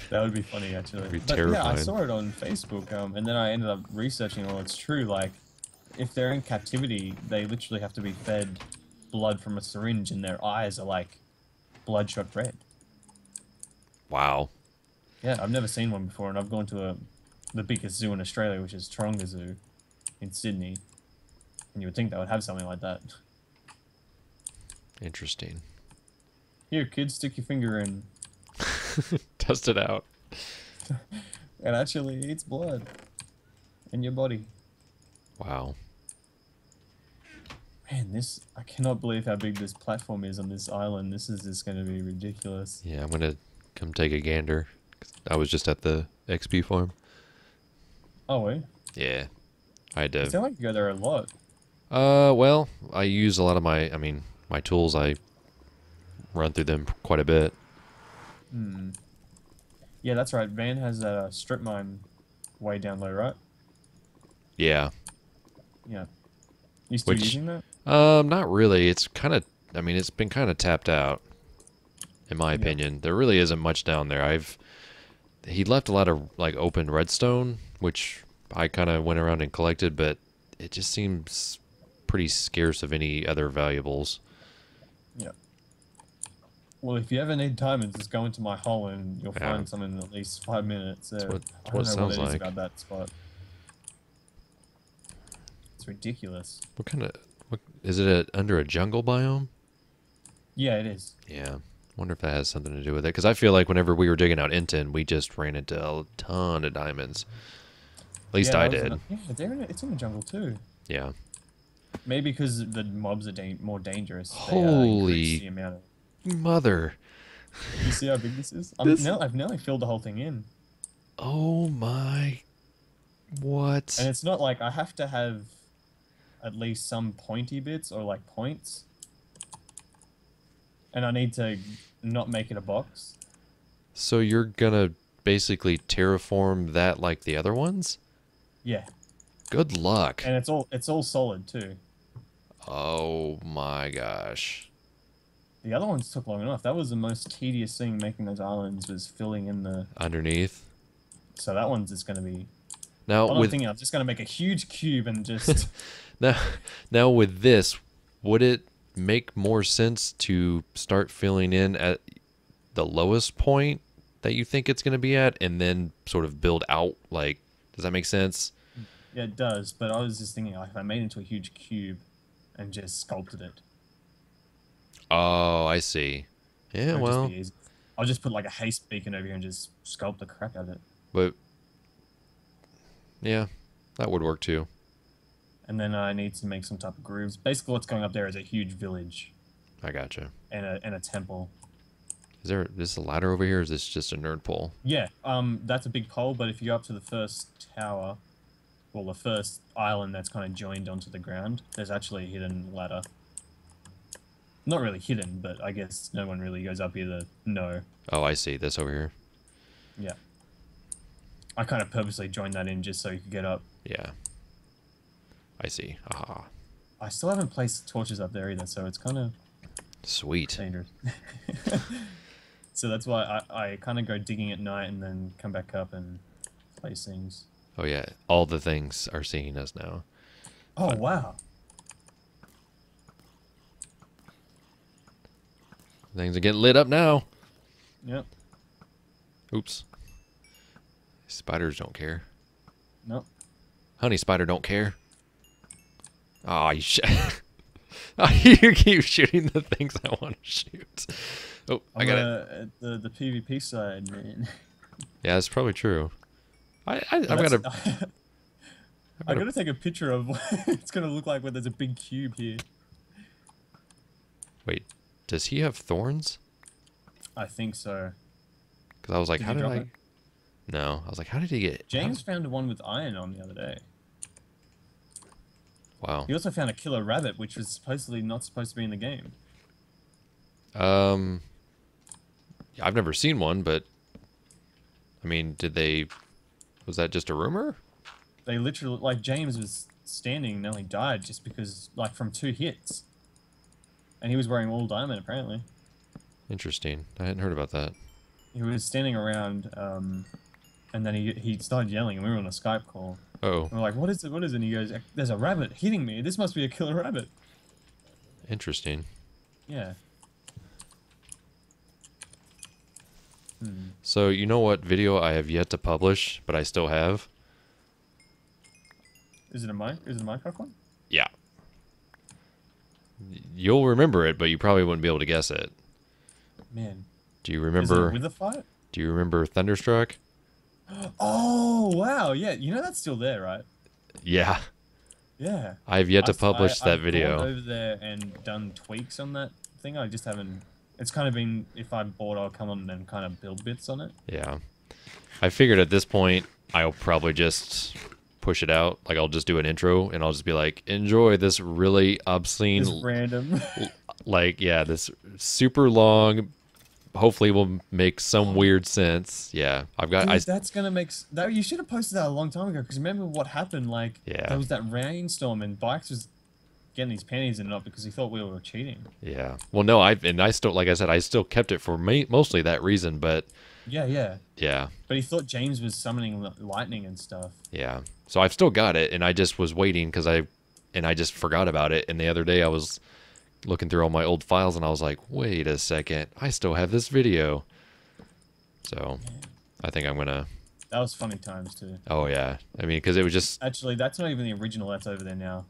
That would be funny, actually. That'd be terrifying. Yeah, I saw it on Facebook, and then I ended up researching. Well, it's true. Like, if they're in captivity, they literally have to be fed blood from a syringe, and their eyes are like bloodshot red. Wow. Yeah, I've never seen one before, and I've gone to the biggest zoo in Australia, which is Taronga Zoo in Sydney, and you would think they would have something like that. Interesting. Here, kids, stick your finger in. Test it out. It actually eats blood in your body. Wow. Man, I cannot believe how big this platform is on this island. This is just going to be ridiculous. Yeah, I'm going to come take a gander. I was just at the XP farm. Oh, wait? Yeah. I had to... It sounds like you go there a lot. Well, I use a lot of my tools. I run through them quite a bit. Hmm. Yeah, that's right. Van has that strip mine way down low, right? Yeah. Yeah. You still using that? Not really. It's kind of, it's been kind of tapped out, in my opinion. There really isn't much down there. He left a lot of, like, open redstone, which I kind of went around and collected, but it just seems pretty scarce of any other valuables. Yeah. Well, if you ever need diamonds, just go into my hole and you'll find some in at least 5 minutes. That's what it sounds like. About that spot. It's ridiculous. What kind of... Is it under a jungle biome? Yeah, it is. Yeah. Wonder if that has something to do with it. Because I feel like whenever we were digging out Inton, we just ran into a ton of diamonds. At least I did. It's in the jungle too. Yeah. Maybe because the mobs are more dangerous. Holy the amount of... mother. You see how big this is? I've nearly filled the whole thing in. Oh my... What? And it's not like I have to have at least some pointy bits or like points. And I need to not make it a box. So you're gonna basically terraform that like the other ones? Yeah. Good luck. And it's all solid too. Oh my gosh. The other ones took long enough. That was the most tedious thing making those islands, was filling in the underneath. So that one's just gonna be... Now I'm thinking I'm just gonna make a huge cube and just... now with this, would it make more sense to start filling in at the lowest point that you think it's going to be at and then sort of build out? Like, does that make sense? Yeah, it does, but I was just thinking, like, if I made it into a huge cube and just sculpted it. Oh, I see. Yeah, well, I'll just put like a haste beacon over here and just sculpt the crap out of it. But yeah, that would work too. And then I need to make some type of grooves. Basically, what's going up there is a huge village. I gotcha. And a temple. Is this a ladder over here, or is this just a nerd pole? Yeah, that's a big pole, but if you go up to the first tower, well, the first island that's kind of joined onto the ground, there's actually a hidden ladder. Not really hidden, but I guess no one really goes up here to know. Oh, I see. This over here? Yeah. I kind of purposely joined that in just so you could get up. Yeah. I see. Ah. I still haven't placed torches up there either, so it's kind of... Sweet. Dangerous. So that's why I kind of go digging at night and then come back up and place things. Oh yeah, all the things are seeing us now. Oh, but... wow. Things are getting lit up now. Yep. Oops. Spiders don't care. Nope. Honey spider don't care. Oh, you keep shooting the things I want to shoot. Oh, I got it. The PvP side, man. Yeah, that's probably true. I've got to... I gotta take a picture of what it's gonna look like when there's a big cube here. Wait, does he have thorns? I think so. Because I was like, how did I... No, I was like, how did he get... James found one with iron on the other day. Wow. He also found a killer rabbit, which was supposedly not supposed to be in the game. I've never seen one, but... I mean, did they... Was that just a rumor? They literally... Like, James was standing and nearly died just because... Like, from 2 hits. And he was wearing all diamond, apparently. Interesting. I hadn't heard about that. He was standing around, and then he started yelling, and we were on a Skype call. Oh. And we're like, what is it? What is it? And he goes, there's a rabbit hitting me. This must be a killer rabbit. Interesting. Yeah. So, you know what video I have yet to publish, but I still have? Is it a Minecraft one? Yeah. You'll remember it, but you probably wouldn't be able to guess it. Man. Do you remember... Is it with a fight? Do you remember Thunderstruck? Oh, wow. Yeah, you know that's still there, right? Yeah. Yeah. I have yet to publish that video. I've gone over there and done tweaks on that thing. I just haven't... It's kind of been, if I'm bored, I'll come on and kind of build bits on it. Yeah. I figured at this point, I'll probably just push it out. Like, I'll just do an intro, and I'll just be like, enjoy this really obscene... This random... Like, yeah, this super long... Hopefully will make some weird sense. Yeah, I've got... Dude, that's going to make... You should have posted that a long time ago, because remember what happened? Like, there was that rainstorm, and Bikes was getting his panties in it up because he thought we were cheating. Yeah. Well, no, I still, like I said, I still kept it for mostly that reason, but... Yeah. Yeah. But he thought James was summoning lightning and stuff. Yeah. So I've still got it, and I just was waiting, because I and I just forgot about it. And the other day I was looking through all my old files, and I was like, wait a second, I still have this video. So I think I'm gonna. That was funny times too. Oh yeah, I mean, because it was just. Actually, that's not even the original. That's over there now.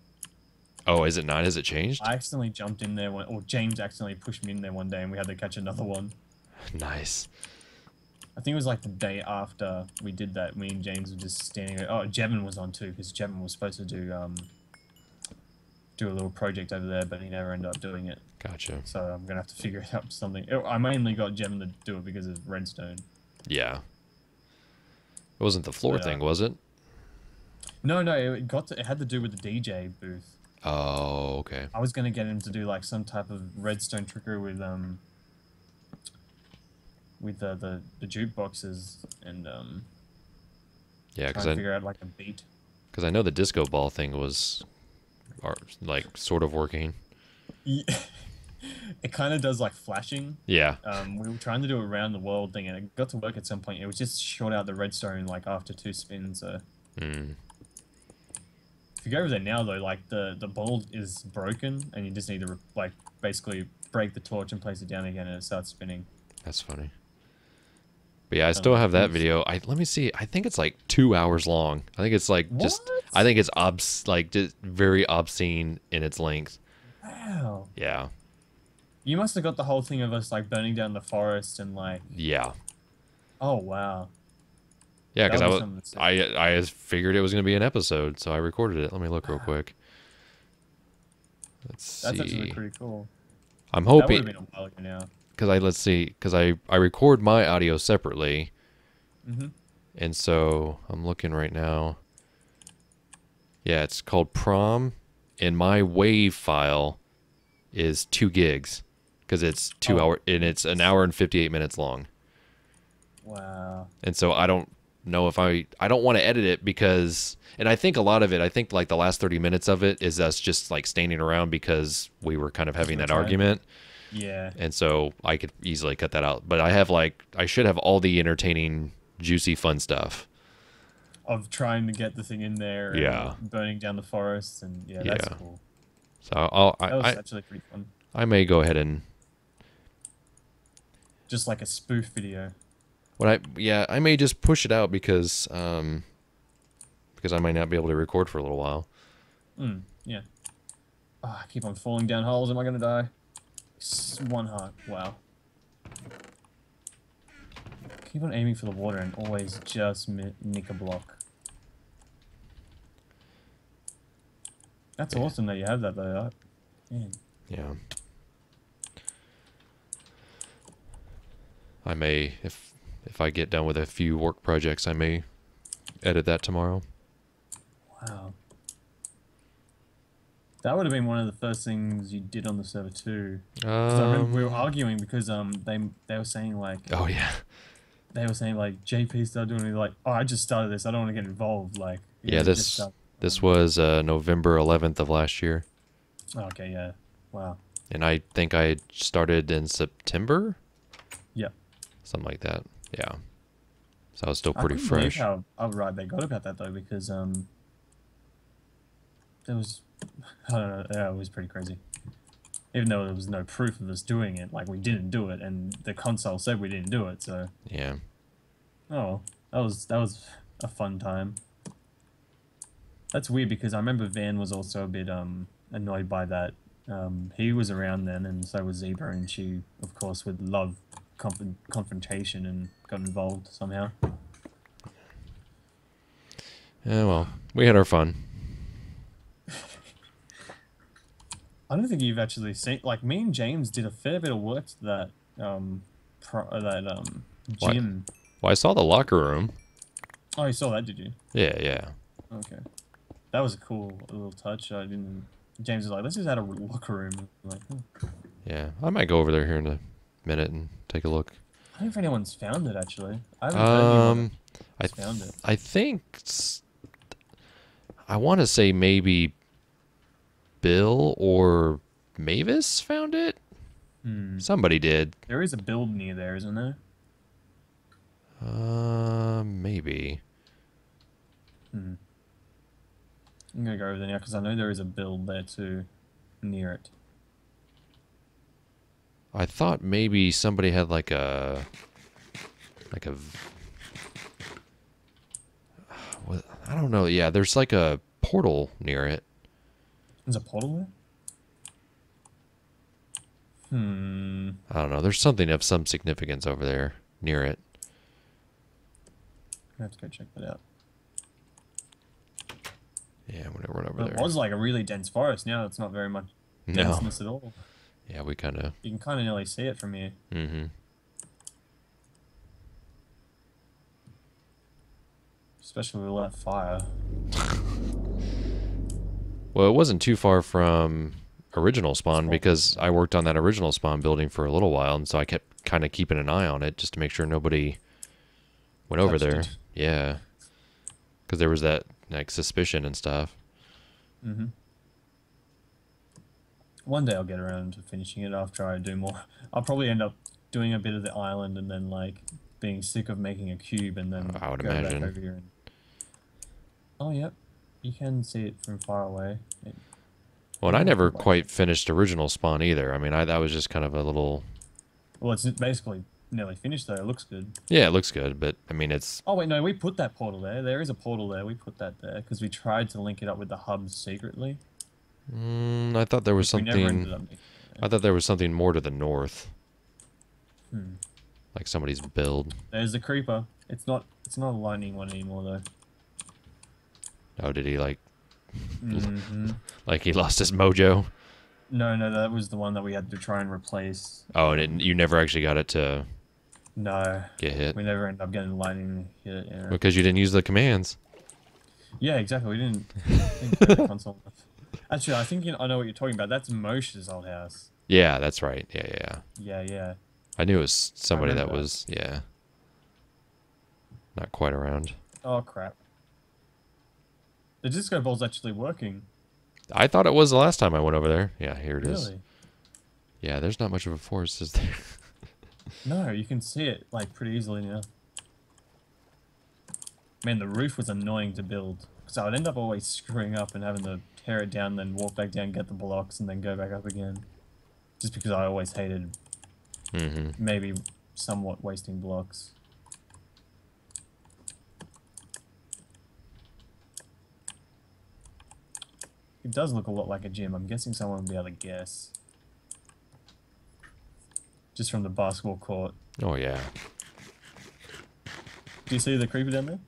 Oh, is it not? Has it changed? I accidentally jumped in there, or James accidentally pushed me in there one day, and we had to catch another one. Nice. I think it was like the day after we did that. Me and James were just standing there. Oh, Jevin was on too, because Jevin was supposed to do a little project over there, but he never ended up doing it. Gotcha. So I'm gonna have to figure out something. I mainly got Jevin to do it because of redstone. Yeah. It wasn't the floor thing, was it? No, it had to do with the DJ booth. Oh, okay. I was gonna get him to do like some type of redstone trickery with the jukeboxes and yeah, because I figure out like a beat. Because I know the disco ball thing was, like, sort of working. Yeah. It kind of does like flashing. Yeah. We were trying to do a round the world thing, and it got to work at some point. It was just short out the redstone like after 2 spins. So. If you go over there now, though, like the ball is broken, and you just need to like basically break the torch and place it down again, and it starts spinning. That's funny. But yeah, I still have that video. Let me see. I think it's like 2 hours long. I think it's like just. I think it's just very obscene in its length. Wow. Yeah. You must have got the whole thing of us like burning down the forest and like. Yeah. Oh wow. Yeah, because I figured it was going to be an episode, so I recorded it. Let me look real quick. Let's see. That's actually pretty cool. I'm hoping. That would have been a while ago now. Because I record my audio separately. And so I'm looking right now. Yeah, it's called Prom, and my WAV file is 2 gigs because it's 2 hour and it's an hour and 58 minutes long. Wow. And so I don't know if I don't want to edit it because, and I think a lot of it, I think like the last 30 minutes of it is us just like standing around because we were kind of having that argument. Yeah. And so I could easily cut that out. But I should have all the entertaining, juicy, fun stuff. Of trying to get the thing in there. Yeah. And burning down the forests and that's cool. So that was actually pretty fun. I may go ahead and. Just like a spoof video. I may just push it out because I might not be able to record for a little while. Yeah. Oh, I keep on falling down holes. Am I gonna die? 1 heart. Wow. Keep on aiming for the water and always just nick a block. That's awesome that you have that though. Man. Yeah. I may, if I get done with a few work projects, I may edit that tomorrow. Wow. That would have been one of the first things you did on the server too. I remember we were arguing because they were saying like. Oh yeah. They were saying like JP started doing it like, oh, I just started this. I don't want to get involved. Like. Yeah, this was November 11th of last year. Oh, okay. Yeah. Wow. And I think I started in September. Yeah. Something like that. Yeah. So I was still pretty fresh. How right they got about that though, because there was, I don't know, yeah, it was pretty crazy. Even though there was no proof of us doing it, like we didn't do it, and the console said we didn't do it, so. Yeah. Oh, that was a fun time. That's weird because I remember Van was also a bit annoyed by that. He was around then, and so was Zebra, and she, of course, would love confrontation and got involved somehow. Yeah, well, we had our fun. I don't think you've actually seen, like, me and James did a fair bit of work to that gym. Well, I saw the locker room. Oh, you saw that, did you? Yeah, yeah. Okay. That was a cool little touch. James was like, let's just add a locker room. I'm like, oh. Yeah, I might go over there here in a minute and take a look. I don't know if anyone's found it, actually. I haven't heard anyone found it. I think I want to say maybe Bill or Mavis found it. Somebody did. There is a build near there, isn't there? Maybe. I'm gonna gonna go over there now because I know there is a build there too, near it. I thought maybe somebody had like a what, I don't know. Yeah, there's like a portal near it. There's a portal there? I don't know. There's something of some significance over there near it. I have to go check that out. Yeah, I'm gonna run over there. It was like a really dense forest. Now it's not very much denseness at all. Yeah, we kind of... You can kind of nearly see it from here. Mm-hmm. Especially with all that fire. Well, it wasn't too far from original spawn because I worked on that original spawn building for a little while, and so I kept kind of keeping an eye on it just to make sure nobody went over there. Yeah, because there was that like suspicion and stuff. Mm-hmm. One day I'll get around to finishing it after I do more. I'll probably end up doing a bit of the island and then like being sick of making a cube and then I would go imagine. back over here and... Oh, yep. You can see it from far away. Well, and I never quite finished original spawn either. I mean, that was just kind of a little... Well, it's basically nearly finished though. It looks good. Yeah, it looks good, but I mean, it's... Oh, wait, no, we put that portal there. There is a portal there. We put that there because we tried to link it up with the hubs secretly. I thought there was something... I thought there was something more to the north. Like somebody's build. There's the creeper. It's not a lightning one anymore though. Oh, did he like... like he lost his mojo? No, that was the one that we had to try and replace. Oh, and you never actually got it to... No. Get hit? We never ended up getting lightning hit, yeah. Because you didn't use the commands. Yeah, exactly. We didn't play the console enough. Actually, I think I know what you're talking about. That's Moshe's old house. Yeah, that's right. Yeah. I knew it was somebody that was, not quite around. Oh, crap. The disco ball's actually working. I thought it was the last time I went over there. Yeah, here it is. Really? Yeah, there's not much of a forest, is there? No, you can see it, like, pretty easily now. Man, the roof was annoying to build. Because I would end up always screwing up and having to tear it down, then walk back down, get the blocks, and then go back up again. Just because I always hated maybe somewhat wasting blocks. It does look a lot like a gym. I'm guessing someone will be able to guess. Just from the basketball court. Oh, yeah. Do you see the creeper down there?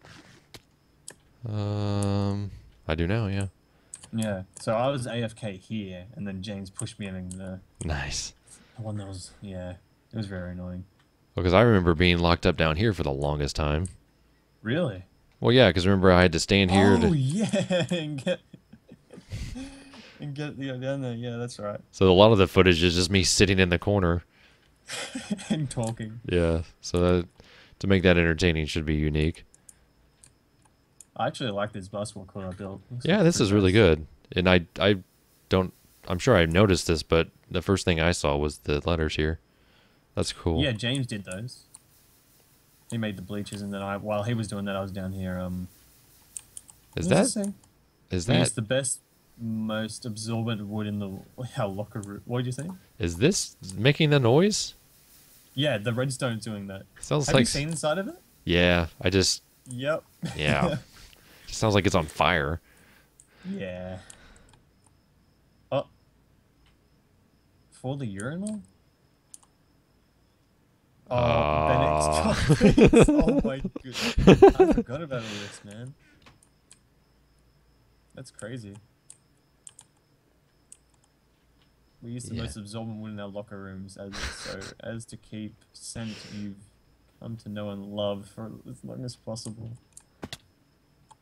I do now, yeah. Yeah. So I was AFK here, and then James pushed me in the... Nice. The one that was... Yeah. It was very annoying. Well, because I remember being locked up down here for the longest time. Really? Well, yeah, because remember I had to stand here to... Oh, yeah! and get down there. Yeah, that's right. So a lot of the footage is just me sitting in the corner. and talking. Yeah, so that, to make that entertaining should be unique. I actually like this basketball court I built. Yeah, this is really good. And I don't... I'm sure I noticed this, but the first thing I saw was the letters here. That's cool. Yeah, James did those. He made the bleachers, and then while he was doing that, I was down here. Is that It's the best, most absorbent wood in our locker room? What did you say? Is this making the noise? Yeah, the redstone's doing that. Sounds Have you seen inside of it? Yeah, I just... Yep. Yeah. It sounds like it's on fire. Yeah. Oh. For the urinal? Oh, Bennett's Oh my goodness. I forgot about all this, man. That's crazy. We use the most absorbent wood in our locker rooms as to keep scent you've come to know and love for as long as possible.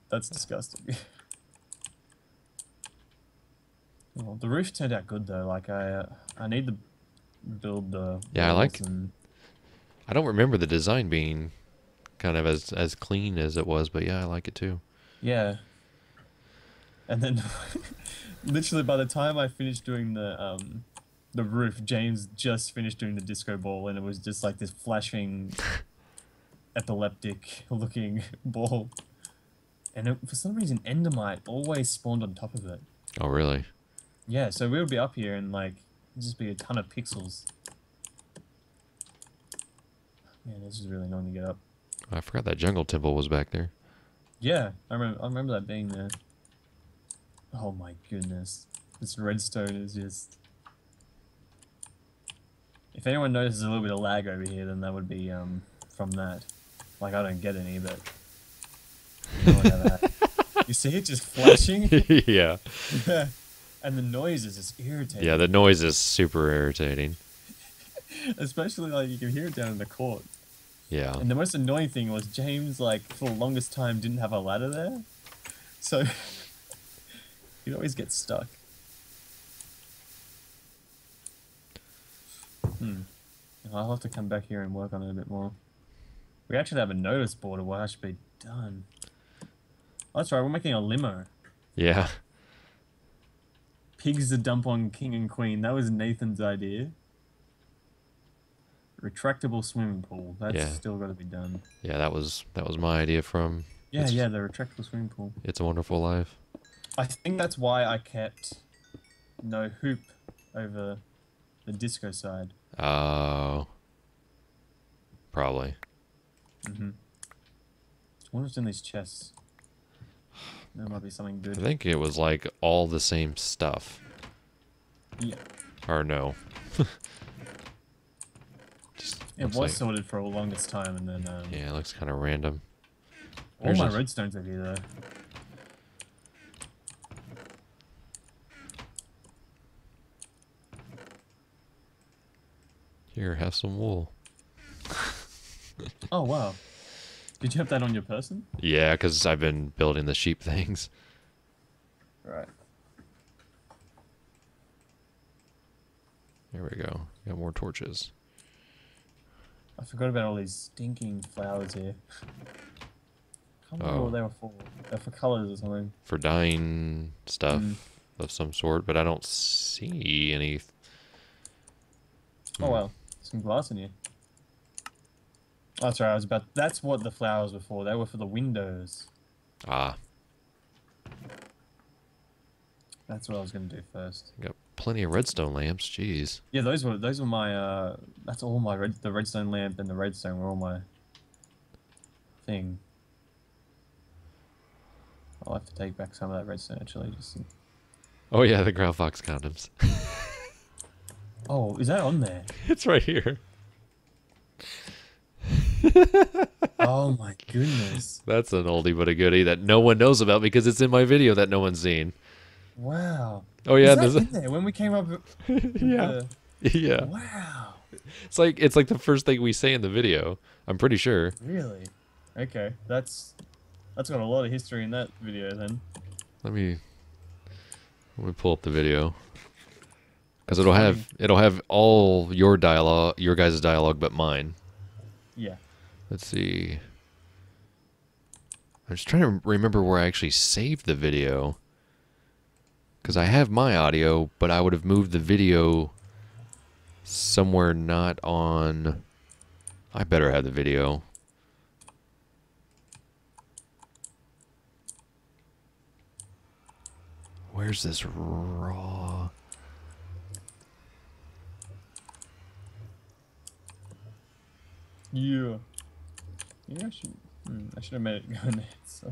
That's disgusting. Well, the roof turned out good though. Like I need to build the I don't remember the design being kind of as clean as it was, but yeah, I like it too. Yeah. And then literally by the time I finished doing the roof, James just finished doing the disco ball, and it was just like this flashing epileptic looking ball. And for some reason, Endermite always spawned on top of it. Oh, really? Yeah, so we would be up here and like just be a ton of pixels. Man, this is really annoying to get up. I forgot that jungle temple was back there. Yeah, I remember that being there. Oh my goodness. This redstone is just... If anyone notices a little bit of lag over here, then that would be from that. Like, I don't get any, but... You see it just flashing? Yeah. And the noise is just irritating. Yeah, the noise is super irritating. Especially, like, you can hear it down in the court. Yeah. And the most annoying thing was James, like, for the longest time didn't have a ladder there. So, he'd always get stuck. I'll have to come back here and work on it a bit more. We actually have a notice board of what should be done. Oh, that's right, we're making a limo. Yeah. Pigs to dump on king and queen. That was Nathan's idea. Retractable swimming pool. That's still got to be done. Yeah, that was my idea from... Yeah, the retractable swimming pool. It's a Wonderful Life. I think that's why I kept no hoop over the disco side. Oh. Probably. What was in these chests? There might be something good. I think it was like all the same stuff. Yeah. Or no. It was like, sorted for the longest time, and then... yeah, it looks kind of random. All my redstones are here, though. Here, have some wool. Oh, wow. Did you have that on your person? Yeah, because I've been building the sheep things. Right. There we go. Got more torches. I forgot about all these stinking flowers here. I can't remember what they were for. They're for colors or something. For dyeing stuff of some sort, but I don't see any. Oh, well. Some glass in here. Oh, that's right. That's what the flowers were for. They were for the windows. Ah. That's what I was going to do first. Got plenty of redstone lamps. Jeez. Yeah, those were my that's all my the redstone lamp and the redstone were all my thing. I'll have to take back some of that redstone actually. Oh yeah, the Groundfox condoms. Oh, is that on there? It's right here. Oh my goodness. That's an oldie but a goodie that no one knows about because it's in my video that no one's seen. Wow. Oh yeah, there's in there when we came up. Yeah. Yeah. Wow. It's like the first thing we say in the video. I'm pretty sure. Really? Okay, that's got a lot of history in that video then. Let me pull up the video because it'll have all your guys' dialogue, but mine. Yeah. Let's see. I'm just trying to remember where I actually saved the video. Because I have my audio, but I would have moved the video somewhere not on... I better have the video. Where's this raw... Yeah. Yeah, I should have made it go in there. So.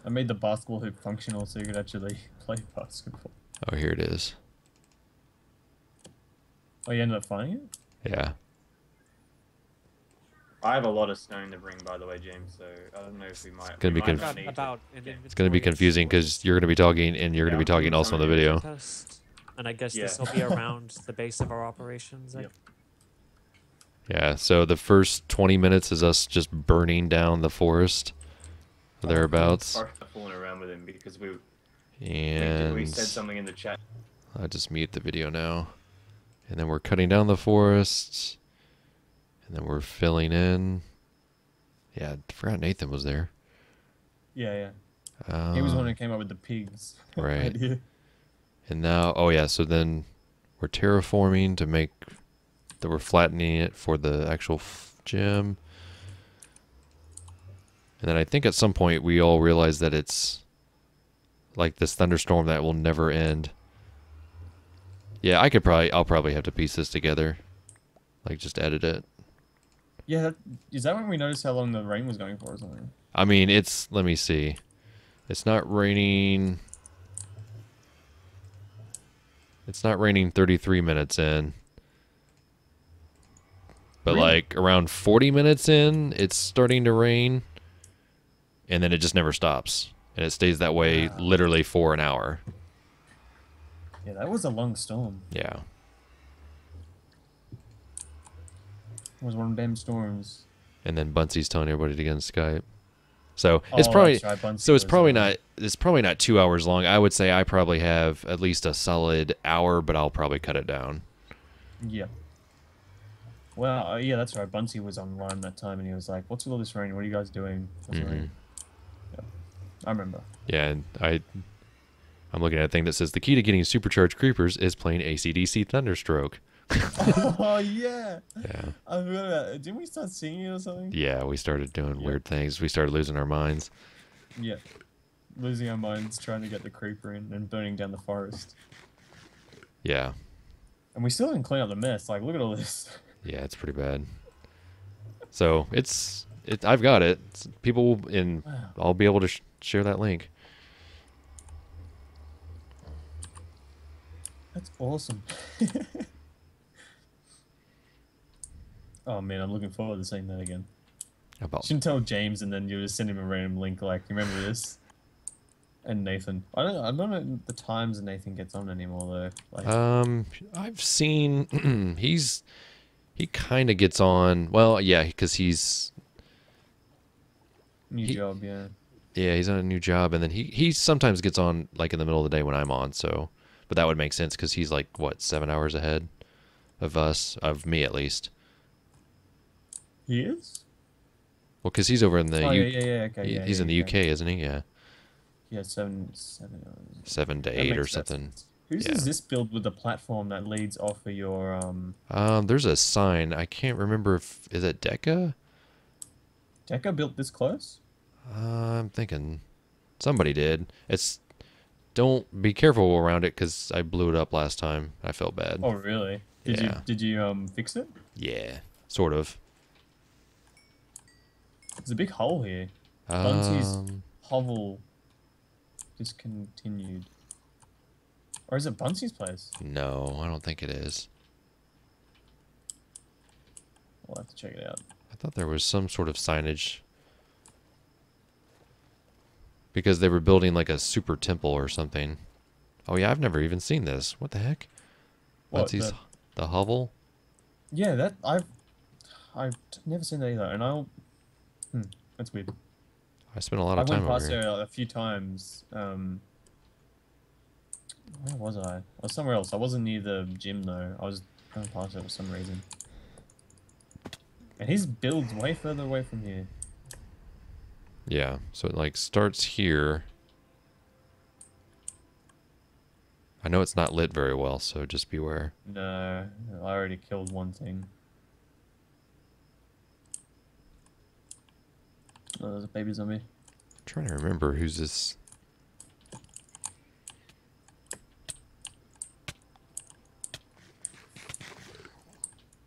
I made the basketball hoop functional so you could actually play basketball. Oh, here it is. Oh, you ended up finding it? Yeah. I have a lot of stone to bring, by the way, James, so I don't know if we might... It's going to be confusing because you're going to be talking and you're going to be talking also in the video. And I guess this will be around the base of our operations. Yep. Yeah, so the first 20 minutes is us just burning down the forest. Thereabouts. Fooling around with him because we said something in the chat. I'll just mute the video now. And then we're cutting down the forests. And then we're filling in. Yeah, I forgot Nathan was there. Yeah. He was the one who came up with the pigs. Right. idea. And now, oh yeah, so then we're terraforming to make that we're flattening it for the actual gym. And then I think at some point we all realized that it's like this thunderstorm that will never end. Yeah, I'll probably have to piece this together. Like, just edit it. Yeah, is that when we noticed how long the rain was going for or something? I mean, let me see. It's not raining. It's not raining 33 minutes in. But really? like around 40 minutes in, it's starting to rain. And then it just never stops. And it stays that way literally for an hour. Yeah, that was a long storm. Yeah. It was one of them storms. And then Buncey's telling everybody to get on Skype. So it's probably it's probably not 2 hours long. I would say I probably have at least a solid hour, but I'll probably cut it down. Yeah. Well, yeah, that's right. Buncey was online that time, and he was like, "What's with all this rain? What are you guys doing?" Yeah, I remember. Yeah, and I'm looking at a thing that says the key to getting supercharged creepers is playing AC/DC Thunderstroke. Oh yeah. Yeah. I forgot about it. Didn't we start singing or something? Yeah, we started doing weird things. We started losing our minds. Yeah. Losing our minds trying to get the creeper in and burning down the forest. Yeah. And we still didn't clean up the mess. Like, look at all this. Yeah, it's pretty bad. So I've got it. People I'll be able to share that link. That's awesome. Oh man, I'm looking forward to seeing that again. Shouldn't tell James, and then you just send him a random link like, "You remember this?" And Nathan, I don't know the times Nathan gets on anymore though. Like, I've seen he kind of gets on. Well, yeah, because he's new job, yeah. Yeah, he's on a new job, and then he sometimes gets on like in the middle of the day when I'm on. So, but that would make sense because he's like what 7 hours ahead of me at least. He is? Well, because he's over in the okay, he's in the UK, isn't he? Yeah. Yeah, 7 7 to 8 or something. Whose is this build with the platform that leads off of your There's a sign. I can't remember is it Deca? Deca built this close? I'm thinking somebody did. Don't be careful around it because I blew it up last time. I felt bad. Oh really? Did you fix it? Yeah, sort of. There's a big hole here. Buncey's hovel discontinued. Or is it Buncey's place? No, I don't think it is. We'll have to check it out. I thought there was some sort of signage. Because they were building like a super temple or something. Oh yeah, I've never even seen this. What the heck? Buncey's the hovel? Yeah, that I've never seen that either, and that's weird. I spent a lot of time over here. I went past there a few times. Where was I? I was somewhere else. I wasn't near the gym though. I was going past it for some reason. And his build's way further away from here. Yeah, so it like starts here. I know it's not lit very well, so just beware. No, I already killed one thing. Oh, there's a baby zombie. I'm trying to remember who's this.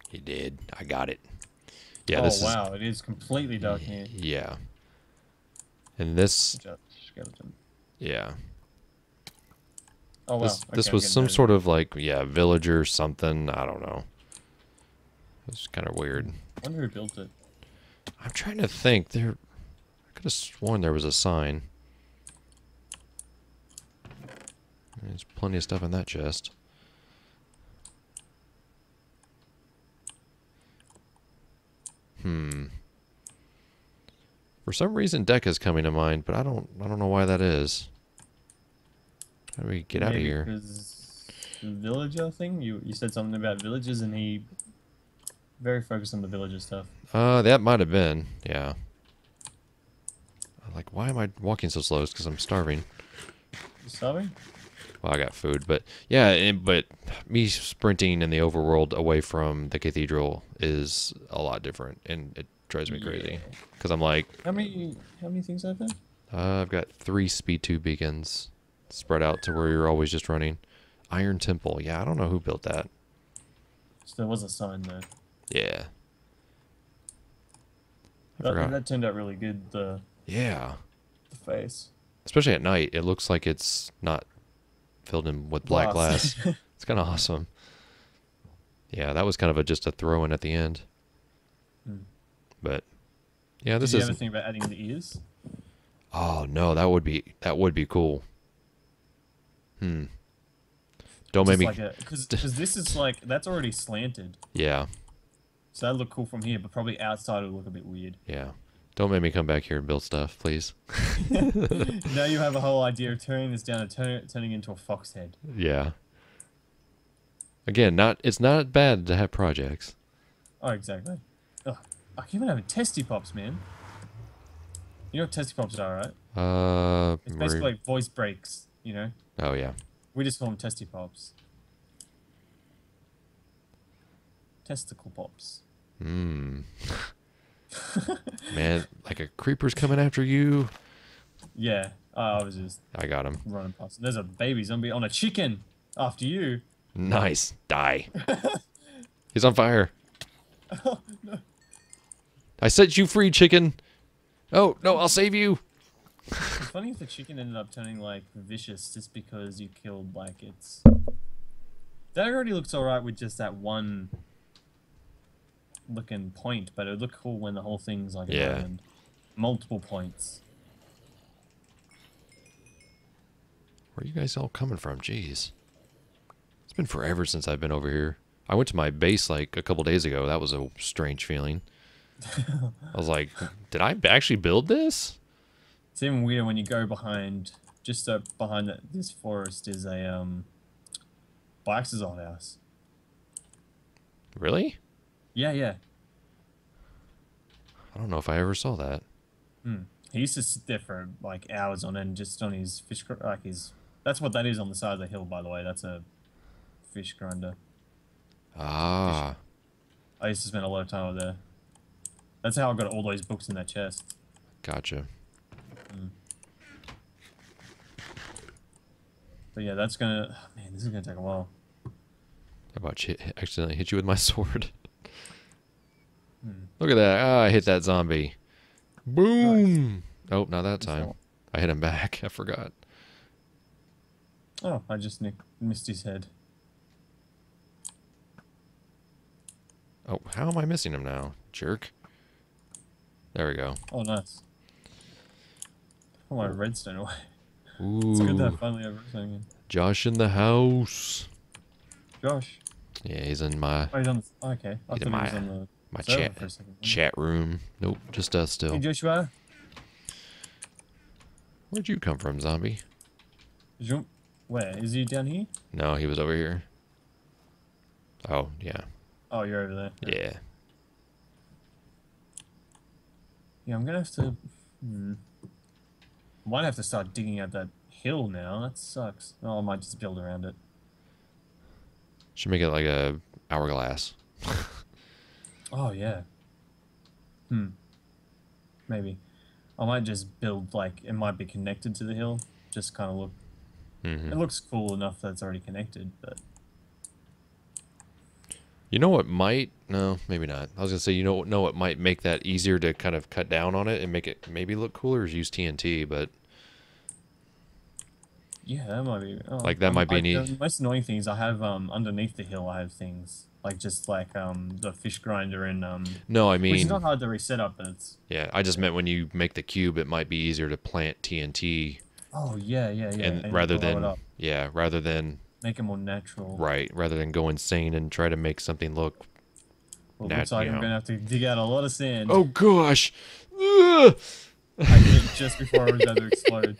He did. I got it. Yeah, this wow, it is completely dark here. Yeah. And this... Skeleton. Yeah. Oh, wow. This was some sort of, like, villager something. I don't know. It's kind of weird. I wonder who built it. I'm trying to think. I could have sworn there was a sign. There's plenty of stuff in that chest. For some reason, Deca's coming to mind, but I don't know why that is. How do we get out of here? Because the villager thing. You said something about villages, and he very focused on the villager stuff. That might have been. Yeah. Like, why am I walking so slow? It's because I'm starving. You starving? Well, I got food, but yeah, but me sprinting in the overworld away from the cathedral is a lot different, and it drives me crazy because I'm like, how many things are there? I've got 3 speed 2 beacons spread out to where you're always just running. Iron Temple, yeah, I don't know who built that. So there was a sign there. Yeah, that turned out really good. The face, especially at night, it looks like it's not filled in with black glass. It's kind of awesome. Yeah, that was kind of just a throw in at the end. But yeah, this is. Did you ever think about adding the ears? Oh no, that would be cool. Don't make me. Because this is like that's already slanted. Yeah. So that'd look cool from here, but probably outside it would look a bit weird. Yeah. Don't make me come back here and build stuff, please. Now you have a whole idea of turning this down and turning into a fox head. Yeah. Again, it's not bad to have projects. Oh, exactly. Ugh. I keep on having testy pops, man. You know what testy pops are, right? It's basically like voice breaks, you know? Oh, yeah. We just call them testy pops. Testicle pops. Man, like a creeper's coming after you. Yeah, I was just. I got him. Running past. There's a baby zombie on a chicken after you. Nice. Die. He's on fire. Oh, no. I set you free, chicken. Oh, no, I'll save you. It's funny if the chicken ended up turning, like, vicious just because you killed, like, its... That already looks alright with just that one looking point, but it would look cool when the whole thing's, like, multiple points. Where are you guys all coming from? Jeez. It's been forever since I've been over here. I went to my base, like, a couple days ago. That was a strange feeling. I was like, did I actually build this? It's even weirder when you go behind, just behind this forest is a, Bikes' old house. Really? Yeah, yeah. I don't know if I ever saw that. He used to sit there for, like, hours on end just on his fish, like his... That's what that is on the side of the hill, by the way. That's a fish grinder. Ah. I used to spend a lot of time over there. That's how I got all those books in that chest. Gotcha. But yeah, that's gonna... Oh, man, this is gonna take a while. How about accidentally hit you with my sword? Look at that. Ah, I hit that zombie. Boom! Nice. Oh, not that time. I hit him back. I forgot. Oh, I just missed his head. Oh, how am I missing him now? Jerk. There we go. Oh, nice. Oh, my redstone away. Ooh. It's good to have finally have redstone again. Josh in the house. Josh? Yeah, he's in my... Oh, he's on the... Okay. I thought he was on the chat room. Nope, just us still. Hey, Joshua? Where'd you come from, zombie? Where? Is he down here? No, he was over here. Oh, yeah. Oh, you're over there. Yeah. Yeah, I'm gonna have to... Might have to start digging out that hill now. That sucks. Oh, I might just build around it. Should make it like a hourglass. Oh, yeah. Maybe. I might just build, like, it might be connected to the hill. Just kind of look... It looks cool enough that it's already connected, but... You know what might... No, maybe not. I was going to say, you know what might make that easier to kind of cut down on it and make it maybe look cooler is use TNT, but... Yeah, that might be... Oh, like, that might be neat. The most annoying thing is I have, underneath the hill, I have things. Like, just like, the fish grinder and, No, I mean... Which is not hard to reset up, but it's... Yeah, I just meant when you make the cube, it might be easier to plant TNT. Oh, yeah. And rather than... Yeah, rather than... Make it more natural. Right, rather than go insane and try to make something look... Well, looks like I'm going to have to dig out a lot of sand. Oh, gosh! Ugh! I did it just before I was about to explode.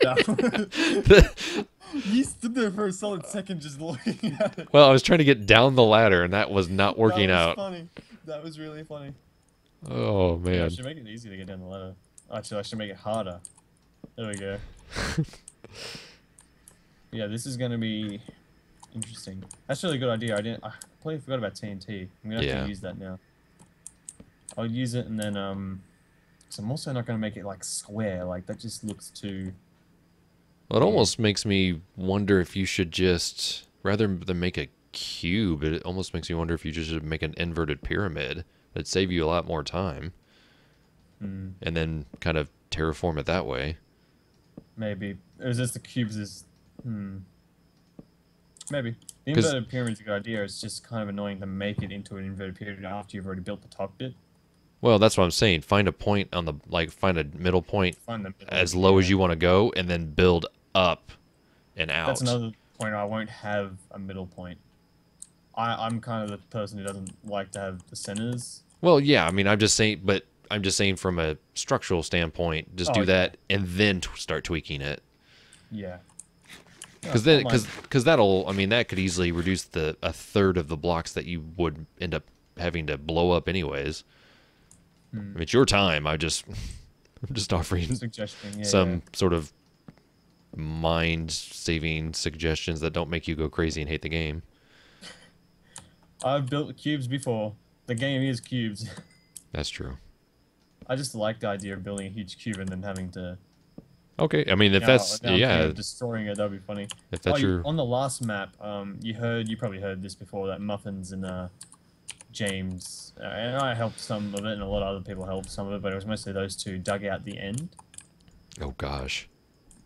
You stood there for a solid second just looking at it. Well, I was trying to get down the ladder, and that was not working out. Funny. That was really funny. Oh, man. Yeah, I should make it easy to get down the ladder. Actually, I should make it harder. There we go. Yeah, this is gonna be interesting. That's a really good idea. I completely forgot about TNT. I'm gonna have to use that now. I'll use it and then because I'm also not gonna make it like square. Like that just looks too. Well, it almost makes me wonder if you should just, rather than make a cube, it almost makes me wonder if you just should make an inverted pyramid. That'd save you a lot more time. And then kind of terraform it that way. Maybe. Or is this the cubes is... Maybe. The inverted pyramid's a good idea. It's just kind of annoying to make it into an inverted pyramid after you've already built the top bit. Well, that's what I'm saying. Find a point on the, like, find a middle point as low as you want to go, and then build up and out. That's another point. I won't have a middle point. I'm kind of the person who doesn't like to have the centers. Well, yeah, I mean, I'm just saying from a structural standpoint, just do that and then start tweaking it. Yeah. Because that'll, I mean, that could easily reduce a third of the blocks that you would end up having to blow up anyways. I mean, it's your time. I'm just offering some sort of mind-saving suggestions that don't make you go crazy and hate the game. I've built cubes before. The game is cubes. That's true. I just like the idea of building a huge cube and then having to... Okay, I mean, if that's... destroying it, that'd be funny. If that's On the last map, you probably heard this before, that Muffins and James, and I helped some of it, and a lot of other people helped some of it, but it was mostly those two dug out the end. Oh, gosh.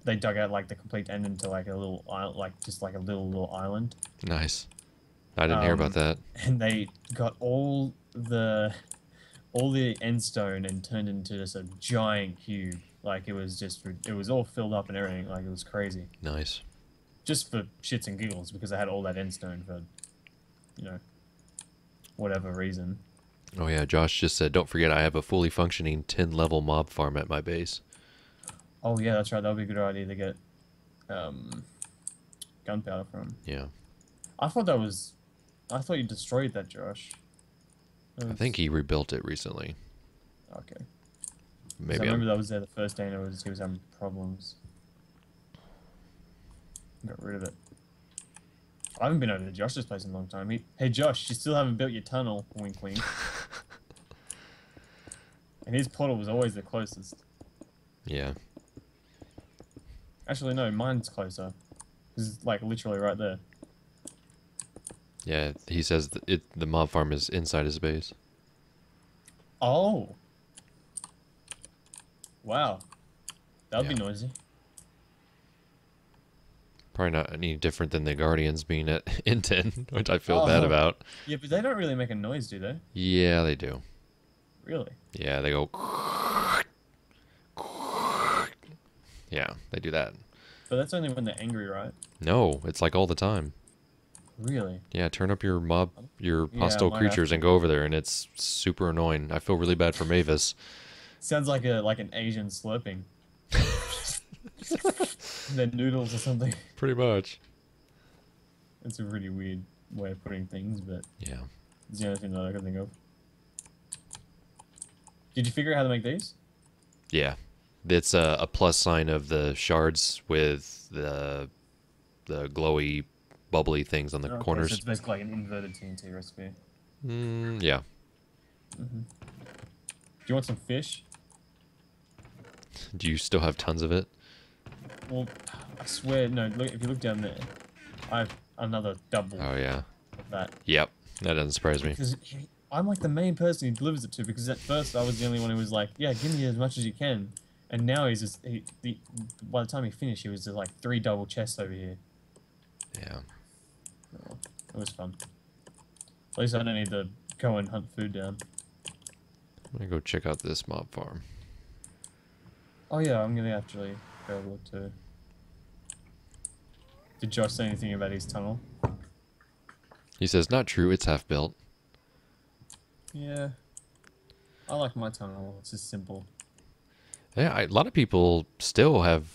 They dug out, like, the complete end into, like, a little island, just like a little island. Nice. I didn't hear about that. And they got all the end stone and turned into just a giant cube. Like, it was all filled up and everything. Like, it was crazy. Nice. Just for shits and giggles, because I had all that end stone for, you know, whatever reason. Oh, yeah, Josh just said, don't forget I have a fully functioning 10-level mob farm at my base. Oh, yeah, that's right. That would be a good idea to get gunpowder from. Yeah. I thought you destroyed that, Josh. I think he rebuilt it recently. Okay. Maybe. I remember that was there the first day and he was having problems. Got rid of it. I haven't been over to Josh's place in a long time. Hey Josh, you still haven't built your tunnel, wink wink. And his portal was always the closest. Yeah. Actually, no, mine's closer. It's like literally right there. Yeah, he says the mob farm is inside his base. Oh. Wow. That would be noisy. Probably not any different than the Guardians being at Inten, which I feel bad about. Yeah, but they don't really make a noise, do they? Yeah, they do. Really? Yeah, they go... Yeah, they do that. But that's only when they're angry, right? No, it's like all the time. Really? Yeah, turn up your hostile creatures and go over there, and it's super annoying. I feel really bad for Mavis. Sounds like an Asian slurping. They're noodles or something. Pretty much. It's a really weird way of putting things, but yeah, it's the only thing that I can think of. Did you figure out how to make these? Yeah, it's a plus sign of the shards with the glowy, bubbly things on the corners. So it's basically like an inverted TNT recipe. Yeah. Do you want some fish? Do you still have tons of it? Well, I swear, no. Look, if you look down there, I have another double. Oh yeah. Of that. Yep, that doesn't surprise me. Because I'm like the main person he delivers it to. Because at first I was the only one who was like, "Yeah, give me as much as you can," and now he's just by the time he finished, he was just like 3 double chests over here. Yeah. Oh, it was fun. At least I don't need to go and hunt food down. I'm gonna go check out this mob farm. Oh yeah, I'm gonna actually go look too. Did Josh say anything about his tunnel? He says, not true, it's half built. Yeah. I like my tunnel, it's just simple. Yeah, a lot of people still have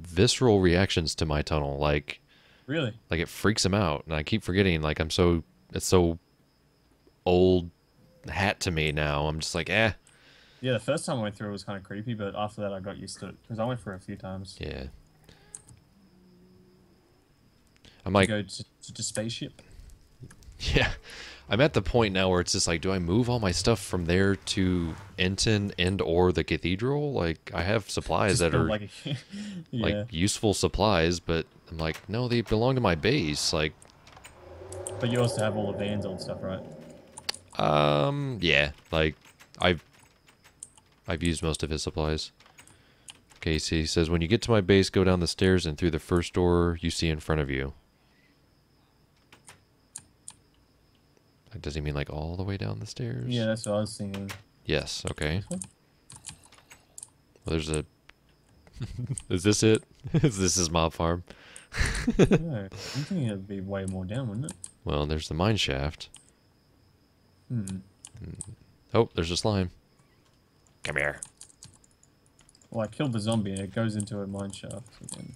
visceral reactions to my tunnel. Like, really? Like it freaks them out. And I keep forgetting, like it's so old hat to me now. I'm just like, eh. Yeah, the first time I went through it was kind of creepy, but after that I got used to it. Because I went through it a few times. Yeah. I'm like, go to spaceship. Yeah, I'm at the point now where it's just like, do I move all my stuff from there to Enton and or the cathedral? Like, I have supplies that are like, like useful supplies, but I'm like, no, they belong to my base. Like, but you also have all the vans and stuff, right? yeah, like I've used most of his supplies. Okay, so he says, when you get to my base, go down the stairs and through the first door you see in front of you. Does he mean like all the way down the stairs? Yeah, that's what I was thinking. Yes, okay. Well, there's a... Is this it? Is this his mob farm? No, I'm thinking it'd be way more down, wouldn't it? Well, there's the mine shaft. Hmm. Oh, there's a slime. Come here. Well, I killed the zombie and it goes into a mine shaft again.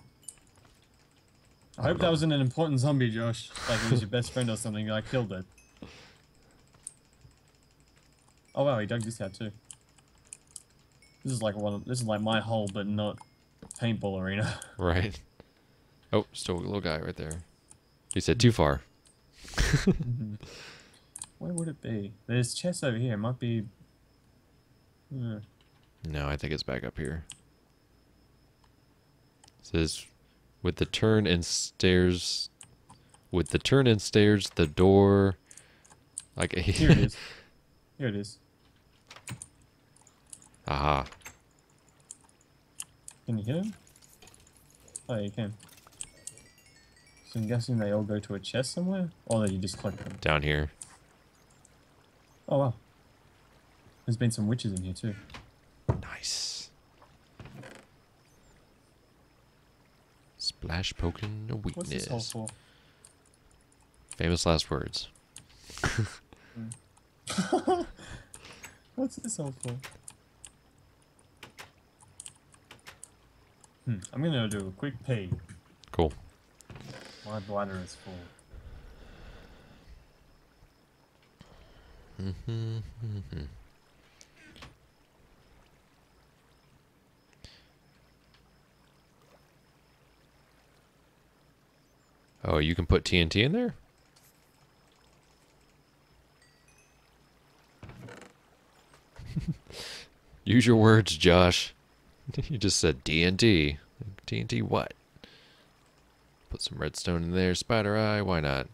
I hope that wasn't an important zombie, Josh. Like it was your best friend or something. I killed it. Oh wow, he dug this out too. This is like this is like my hole, but not paintball arena. Right. Oh, still a little guy right there. He said too far. Where would it be? There's chests over here. It might be. No, I think it's back up here. It says, with the turn and stairs, the door. Like here it is. Here it is. Aha. Can you hear him? Oh, you can. So I'm guessing they all go to a chest somewhere? Or that you just collect them? Down here. Oh, wow. There's been some witches in here, too. Nice. Splash poking a weakness. What's this hole for? Famous last words. What's this all for? I'm gonna do a quick pee. Cool. My bladder is full. Oh, you can put TNT in there? Use your words, Josh. You just said TNT. TNT what? Put some redstone in there. Spider eye, why not?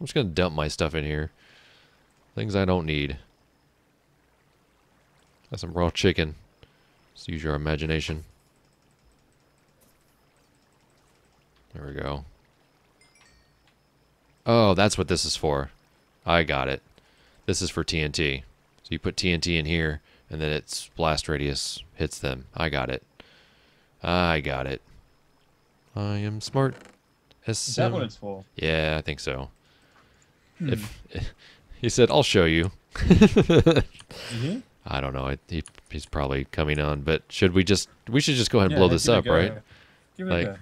I'm just gonna dump my stuff in here. Things I don't need. Got some raw chicken. Just use your imagination. There we go. Oh, that's what this is for. I got it. This is for TNT. So you put TNT in here, and then its blast radius hits them. I got it. I got it. I am smart. Is that what it's for? Yeah, I think so. If he said, "I'll show you." I don't know. He's probably coming on, but should we just? We should just go ahead and blow this up, right? Give it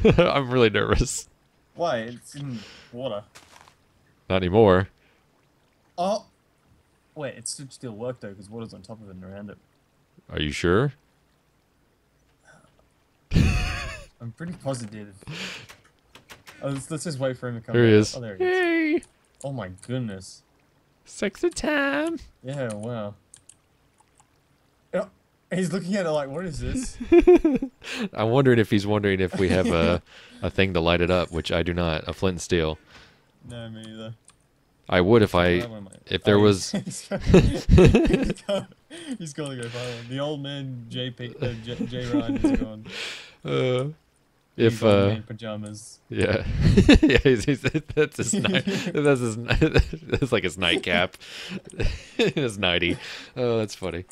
a go. I'm really nervous. Why? It's in water. Not anymore. Oh, wait. It should still work though, because water's on top of it and around it. Are you sure? I'm pretty positive. Oh, let's just wait for him to come. There he is. Oh, there he is. Hey. Oh my goodness. Sexy time. Yeah, wow. Oh, he's looking at it like, what is this? I'm wondering if he's wondering if we have a thing to light it up, which I do not. A flint and steel. No, me either. I would if there was. He's going to go find one. The old man J Ryan is gone. If in pajamas. Yeah, yeah, that's his that's like his nightcap, his nightie. Oh, that's funny.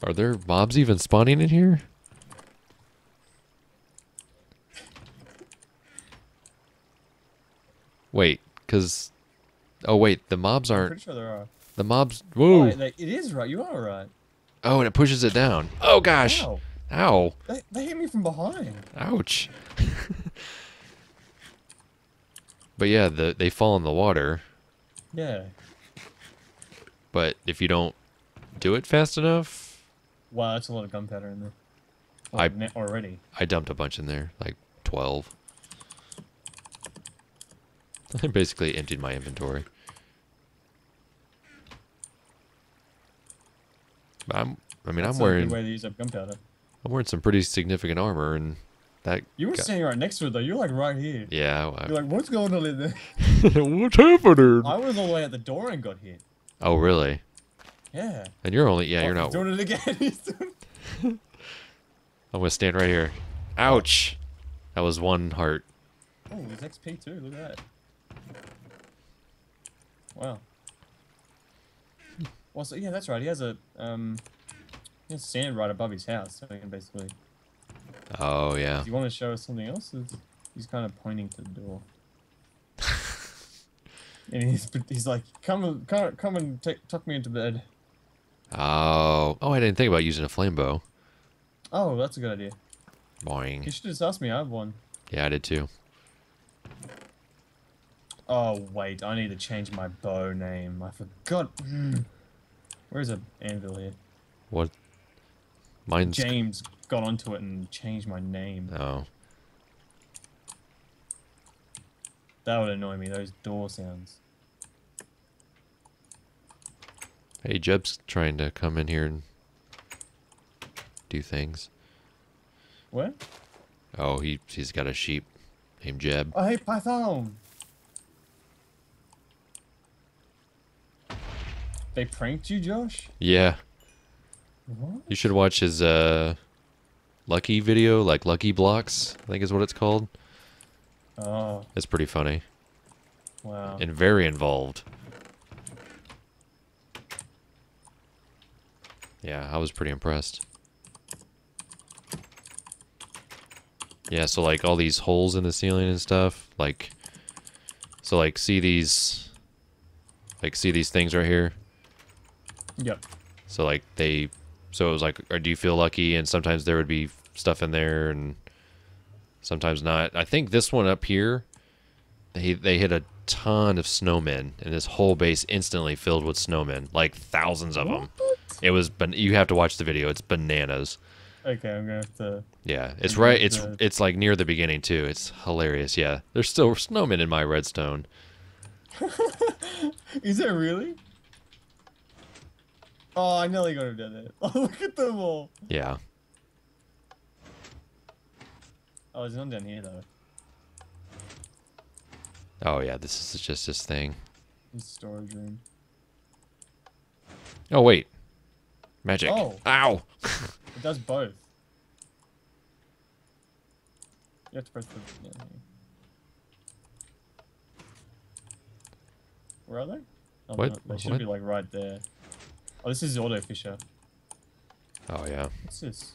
Are there mobs even spawning in here? Wait, oh wait, the mobs aren't. I'm pretty sure there are. The mobs. Whoa! Oh, it is right. You are right. Oh, and it pushes it down. Oh gosh! Wow. Ow! They hit me from behind. Ouch! But yeah, they fall in the water. Yeah. But if you don't do it fast enough. Wow, that's a lot of gunpowder in there. Already. I dumped a bunch in there, like 12. I basically emptied my inventory. But I'm That's wearing. a good way to use up gunpowder. I'm wearing some pretty significant armor, and that. You were standing right next to it though. You're like right here. Yeah. You're like, what's going on in there? What's happening? I was all the way at the door and got hit. Oh really? Yeah. And you're only you're not. He's doing it again. I'm gonna stand right here. Ouch! That was 1 heart. Oh, there's XP too. Look at that. Wow. Well, so yeah, that's right. He has sand right above his house, so he can basically. Oh yeah. Do you want to show us something else? He's kind of pointing to the door. And he's like, come and tuck me into bed. Oh, I didn't think about using a flame bow. Oh, that's a good idea. Boing. You should just ask me. I have one. Yeah, I did too. Oh wait, I need to change my bow name. I forgot. Where's an anvil here? What? Mine's. James got onto it and changed my name. Oh. That would annoy me. Those door sounds. Hey, Jeb's trying to come in here and do things. What? Oh, he's got a sheep named Jeb. Oh, hey, Python! They pranked you, Josh? Yeah. What? You should watch his Lucky video, like Lucky Blocks, I think is what it's called. Oh. It's pretty funny. Wow. And very involved. Yeah, I was pretty impressed. Yeah, so like all these holes in the ceiling and stuff, like, so like see these things right here? Yep. So like so it was like, or do you feel lucky? And sometimes there would be stuff in there and sometimes not. I think this one up here, they hit a ton of snowmen and this whole base instantly filled with snowmen, like thousands of them. It was, you have to watch the video. It's bananas. Okay, I'm gonna have to. Yeah, it's right. It's like near the beginning too. It's hilarious. Yeah, there's still snowmen in my redstone. Is there really? Oh, I nearly got him down there. Oh, look at them all. Yeah. Oh, there's none down here though. Oh yeah, this is just this thing. This storage room. Oh wait, magic. Oh. Ow. It does both. You have to press the down here. Where are they? Oh, What? They should What? be like right there. Oh, this is Auto Fisher. Oh yeah. What's this?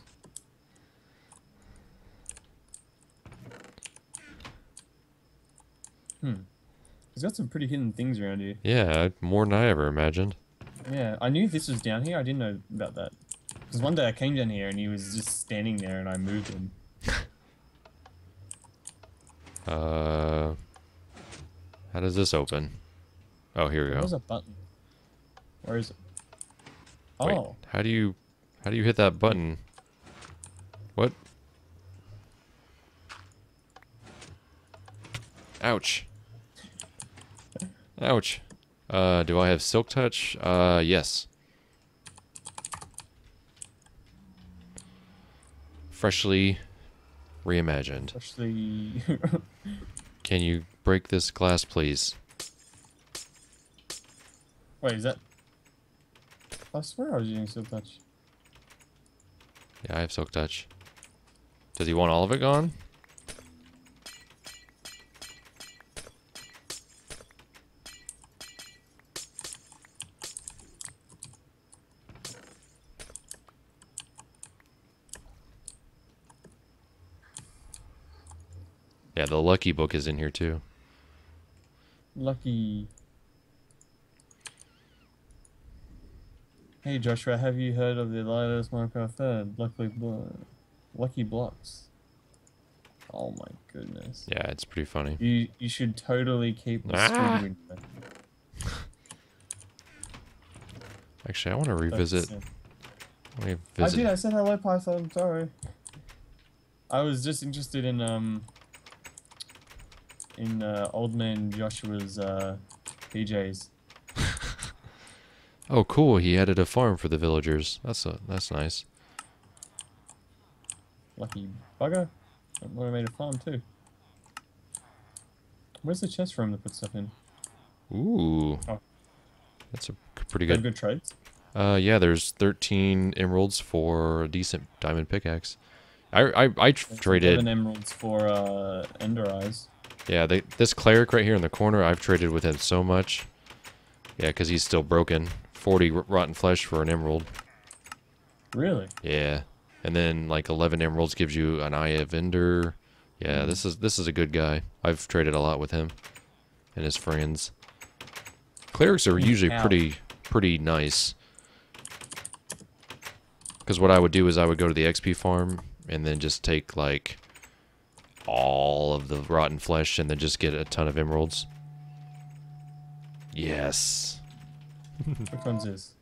He's got some pretty hidden things around here. Yeah, more than I ever imagined. Yeah, I knew this was down here. I didn't know about that. Because one day I came down here and he was just standing there and I moved him. How does this open? Oh, here we go. There's a button. Where is it? Wait, Oh. how do you hit that button? What? Ouch. Ouch. Do I have Silk Touch? Yes. Freshly reimagined. Actually. Can you break this glass, please? Wait, is that? I swear I was using Silk Touch. Yeah, I have Silk Touch. Does he want all of it gone? Yeah, the Lucky Book is in here too. Lucky. Hey Joshua, have you heard of the latest Minecraft third? Lucky Blocks. Oh my goodness. Yeah, it's pretty funny. You should totally keep the Ah! stream window. Actually, I want to revisit. I did. I said hello, Python. Sorry. I was just interested in in Old Man Joshua's PJs. Oh, cool. He added a farm for the villagers. That's nice. Lucky bugger. I would have made a farm too. Where's the chest room to put stuff in? Ooh. Oh. That's a pretty good. Good trades? Yeah, there's 13 emeralds for a decent diamond pickaxe. I traded 7 emeralds for ender eyes. Yeah, this cleric right here in the corner, I've traded with him so much. Yeah, because he's still broken. 40 rotten flesh for an emerald. Really? Yeah, and then like 11 emeralds gives you an eye of ender. Yeah, this is a good guy. I've traded a lot with him and his friends. Clerics are usually pretty nice. Because what I would do is I would go to the XP farm and then just take like all of the rotten flesh and then just get a ton of emeralds. Yes. Which one's his?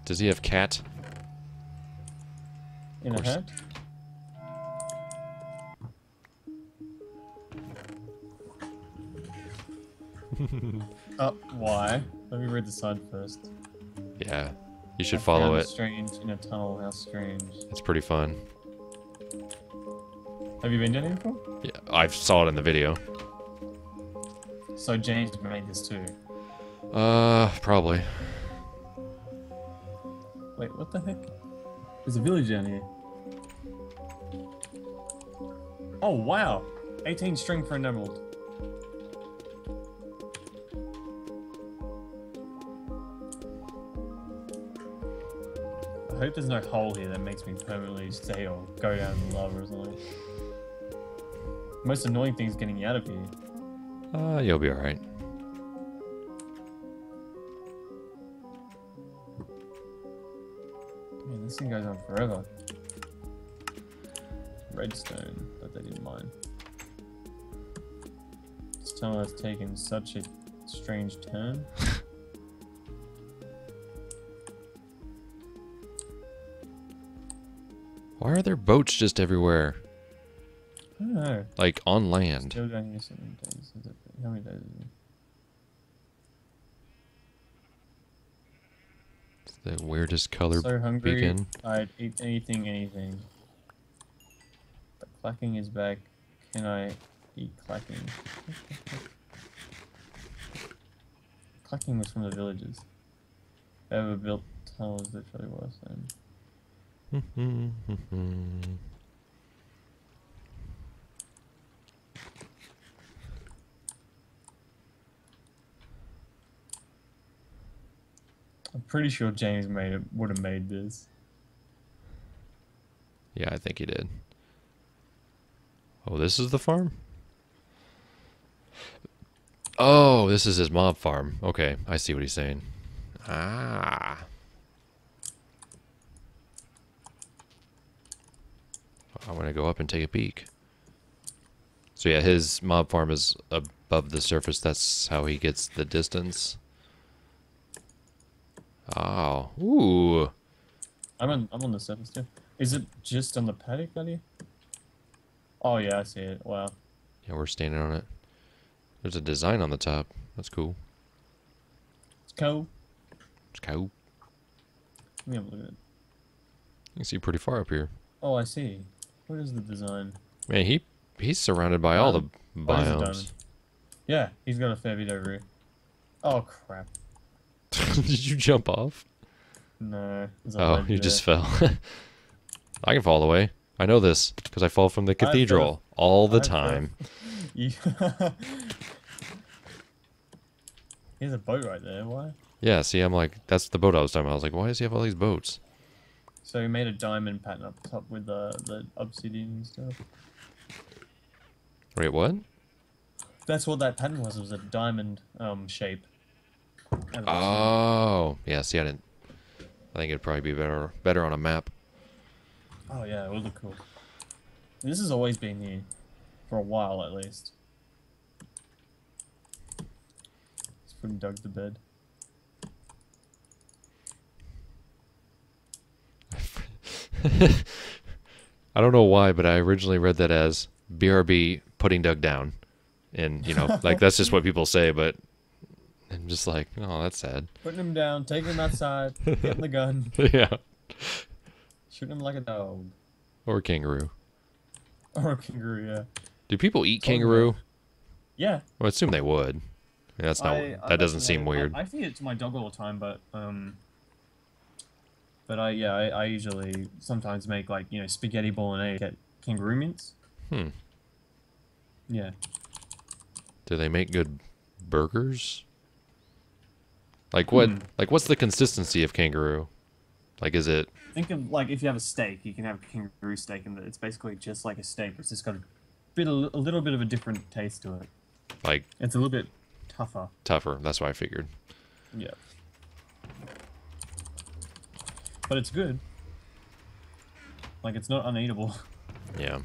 Does he have cat? In a hat? Why? Let me read the sign first. Yeah, you should follow it. Strange in a tunnel. How strange. It's pretty fun. Have you been down here before? Yeah, I saw it in the video. So James made this too. Probably. Wait, what the heck? There's a village down here. Oh wow! 18 string for an emerald. I hope there's no hole here that makes me permanently stay or go down in the lava or something. Most annoying thing is getting you out of here. You'll be alright. Man, this thing goes on forever. Redstone, but they didn't mind. This tunnel has taken such a strange turn. Why are there boats just everywhere? I don't know. Like on land. Still going here 7 days. How many days is it? It's the weirdest color So hungry, beacon. I'd eat anything. But clacking is back. Can I eat clacking? Clacking was from the villages. Whoever built tunnels literally worse than. I'm pretty sure James would have made this. Yeah, I think he did. Oh, this is the farm? Oh, this is his mob farm. Okay, I see what he's saying. Ah. I'm gonna go up and take a peek. So yeah, his mob farm is above the surface. That's how he gets the distance. Oh, ooh. I'm on the surface too. Is it just on the paddock out here? Oh yeah, I see it. Wow. Yeah, we're standing on it. There's a design on the top. That's cool. It's cool. It's cool. Let me have a look at it. You can see pretty far up here. Oh, I see. What is the design? Man, he's surrounded by all the Oh, he's a biomes. diamond. Yeah, he's got a fair bit over here. Oh crap. Did you jump off? No. There's a Oh, ledge you there. just fell. I can fall away. I know this because I fall from the cathedral all the time. Here's a boat right there. Why? Yeah, see, I'm like, that's the boat I was talking about. I was like, why does he have all these boats? So he made a diamond pattern up top with the obsidian and stuff. Wait, what? That's what that pattern was. It was a diamond shape. Oh, yeah. See, I think it'd probably be better on a map. Oh yeah, it would look cool. This has always been here, for a while at least. Just putting Doug to bed. I don't know why, but I originally read that as BRB putting Doug down. And, you know, like, that's just what people say, but I'm just like, oh, that's sad. Putting him down, taking him outside, getting the gun. Yeah. Shooting him like a dog. Or a kangaroo. Or a kangaroo, yeah. Do people eat kangaroo? Yeah. Well, I assume they would. Yeah, that's not. That doesn't seem weird. I feed it to my dog all the time, but I usually sometimes make, like, you know, spaghetti bolognese, get kangaroo mince. Yeah. Do they make good burgers? Like what? Like, what's the consistency of kangaroo? Like, is it? Think of, like, if you have a steak, you can have a kangaroo steak, and it's basically just like a steak. It's just got a little bit of a different taste to it. Like, it's a little bit tougher. Tougher. That's what I figured. Yeah. But it's good. Like, it's not uneatable. Yeah.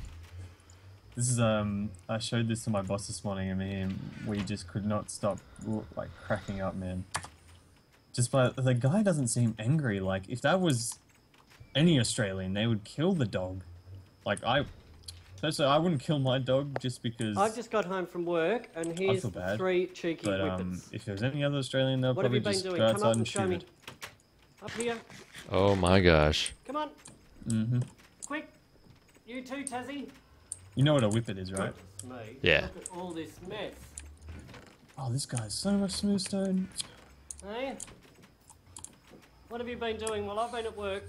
This is I showed this to my boss this morning, and we just could not stop, like, cracking up, man. Just by the guy doesn't seem angry. Like, if that was any Australian, they would kill the dog. Like, personally, I wouldn't kill my dog just because I've just got home from work, and here's 3 cheeky whippets. If there was any other Australian, they'll probably just go Come outside up and show shoot me. it. Up here. Oh my gosh. Come on. Mm-hmm. Quick. You too, Tassie. You know what a whippet is, right? Me. Yeah. Look at all this mess. Oh, this guy's so much smooth stone. Hey? What have you been doing? Well, I've been at work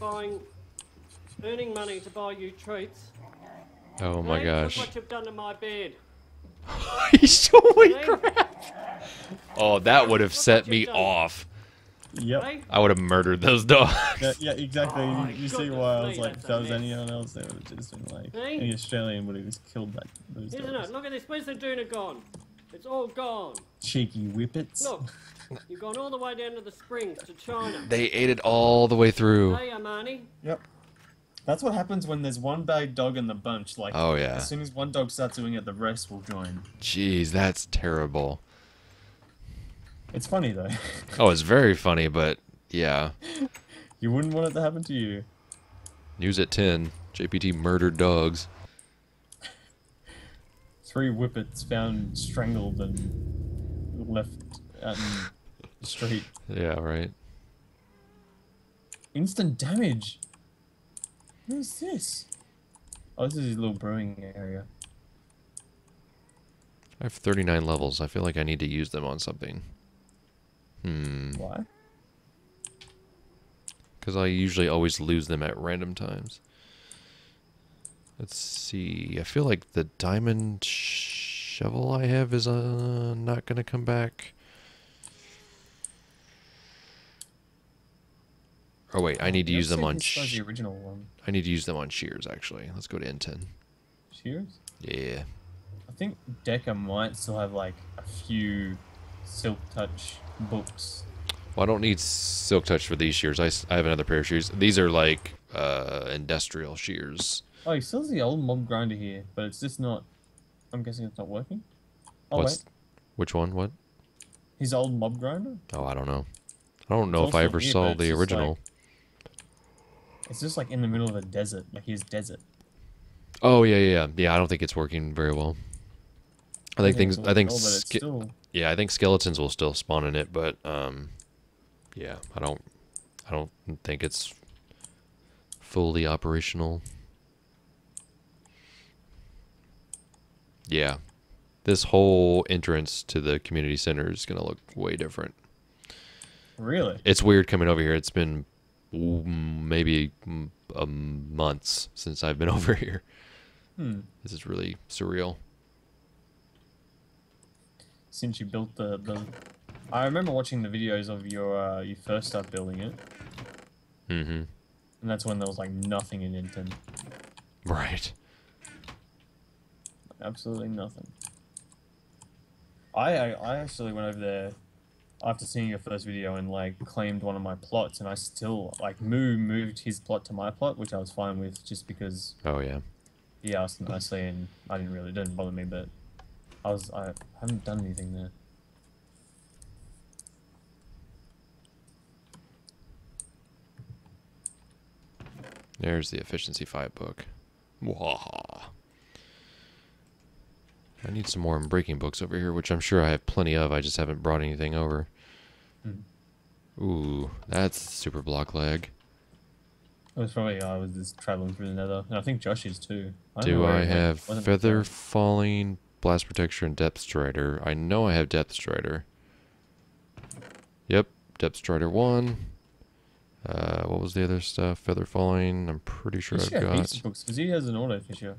earning money to buy you treats. Oh my gosh. Look what you've done to my bed. Holy crap. Oh, that would have set me off. Yep. Hey? I would have murdered those dogs. Yeah, exactly. Oh, you see why I was me, like, if that's that a was mess. anyone else, they would have just been like, Hey? any Australian would have just killed those Isn't dogs. it? Look at this. Where's the doona gone? It's all gone. Cheeky whippets. Look. You've gone all the way down to the springs to China. They ate it all the way through. Hey, Armani. Yep. That's what happens when there's one bad dog in the bunch. Like, Oh, yeah. as soon as one dog starts doing it, the rest will join. Jeez, that's terrible. It's funny, though. Oh, it's very funny, but yeah. You wouldn't want it to happen to you. News at 10. JPT murdered dogs. 3 whippets found strangled and left out in the street. Yeah, right. Instant damage. What is this? Oh, this is his little brewing area. I have 39 levels. I feel like I need to use them on something. Why? Because I usually always lose them at random times. Let's see. I feel like the diamond shovel I have is not going to come back. Oh wait, I need to use them on the original one. I need to use them on shears actually. Let's go to N10. Shears? Yeah. I think Deca might still have like a few Silk Touch books. Well, I don't need Silk Touch for these shears. I have another pair of shears. These are like industrial shears. Oh, he still has the old mob grinder here, but it's just not. I'm guessing it's not working. Oh, wait. Which one? What? His old mob grinder? Oh, I don't know. I don't know It's if I also ever here, saw but the it's just original. It's just like in the middle of a desert. Like he's desert. Oh yeah. I don't think it's working very well. I think I think skeletons will still spawn in it, but yeah, I don't think it's fully operational. Yeah, this whole entrance to the community center is gonna look way different. Really? It's weird coming over here. It's been maybe months since I've been over here. This is really surreal. Since you built the I remember watching the videos of your you first start building it. Mm-hmm. And that's when there was like nothing in Inton. Right. Absolutely nothing. I actually went over there after seeing your first video and like claimed one of my plots, and I still like moved his plot to my plot, which I was fine with just because Oh yeah. he asked nicely and I didn't bother me, but I haven't done anything there. There's the efficiency 5 book. Wah. I need some more breaking books over here, which I'm sure I have plenty of. I just haven't brought anything over. Ooh, that's super block lag. It was probably I was just traveling through the nether. And I think Josh is too. Do I have feather falling, blast protection, and depth strider? I know I have depth strider. Yep, depth strider 1. What was the other stuff? Feather falling, I'm pretty sure I've got. Because he has an auto fisher.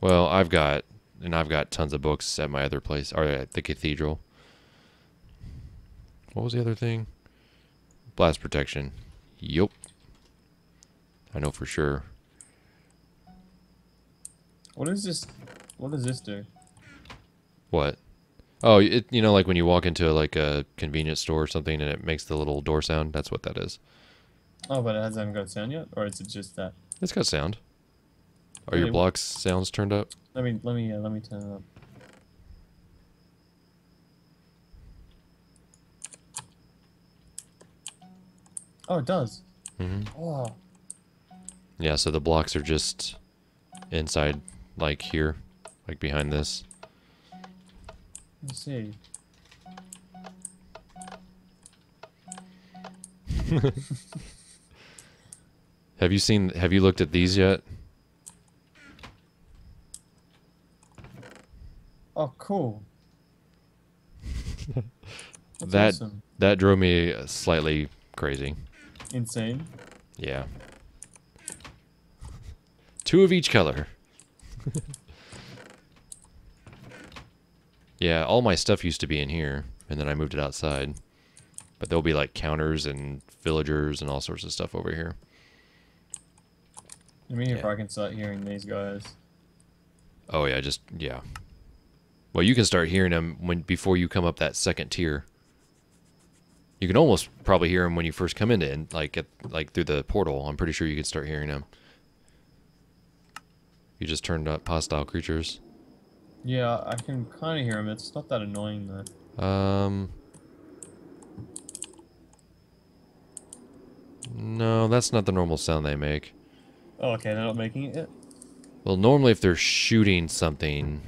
Well, I've got tons of books at my other place, or at the cathedral. What was the other thing? Blast protection. Yup. I know for sure. What is this? What does this do? What? Oh, you know, like when you walk into like a convenience store or something and it makes the little door sound. That's what that is. Oh, but it hasn't got sound yet, or is it just that? It's got sound. Are your blocks sounds turned up? Let me turn it up. Oh, it does. Oh. Yeah, so the blocks are just inside, like here, like behind this. Let's see. Have you looked at these yet? Oh, cool. That awesome. That drove me slightly crazy. Insane. Yeah. 2 of each color. Yeah, all my stuff used to be in here, and then I moved it outside. But there'll be like counters and villagers and all sorts of stuff over here. Let me hear if I can start hearing these guys. Oh yeah, yeah. Well, you can start hearing them before you come up that second tier. You can almost probably hear them when you first come into it, like through the portal. I'm pretty sure you can start hearing them. You just turned up hostile creatures. Yeah, I can kind of hear them. It's not that annoying though. No, that's not the normal sound they make. Oh, okay, they're not making it yet? Well, normally if they're shooting something...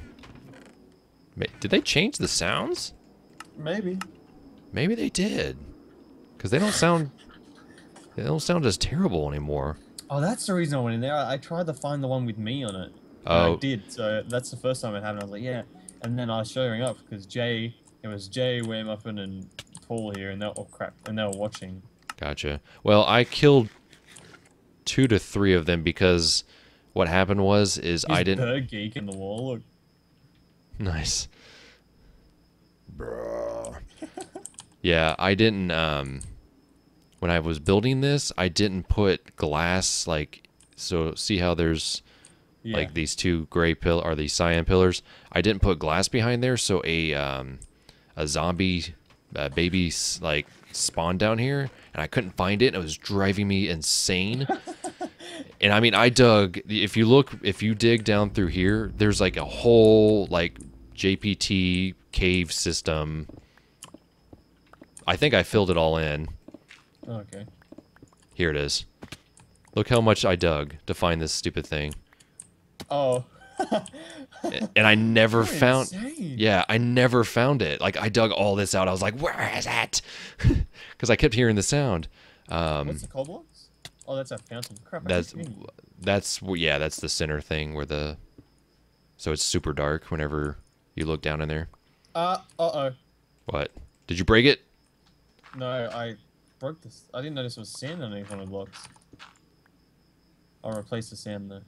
Did they change the sounds? Maybe. Maybe they did. Because they don't sound... They don't sound as terrible anymore. Oh, that's the reason I went in there. I tried to find the one with me on it. Oh. I did, so that's the first time it happened. I was like, yeah. And then I was showing up because it was Jay, Muffin, and Paul here, and they were watching. Gotcha. Well, I killed 2 to 3 of them because what happened is I didn't... Bird geek in the wall, look. Nice. Bruh. Yeah, I didn't, when I was building this, I didn't put glass, so see how there's, like, these 2 gray these cyan pillars? I didn't put glass behind there, so a zombie baby, spawned down here, and I couldn't find it, and it was driving me insane. And I mean, I dug, if you dig down through here, there's like a whole, JPT cave system. I think I filled it all in. Okay. Here it is. Look how much I dug to find this stupid thing. Oh. And I never found... Insane. Yeah, I never found it. Like, I dug all this out. I was like, where is it? Because I kept hearing the sound. What's the cold blocks? Oh, that's a fountain. Crap, that's the center thing where the... So it's super dark whenever you look down in there. Uh-oh. What? Did you break it? No, I broke this. I didn't notice there was sand underneath one of the blocks. I'll replace the sand though.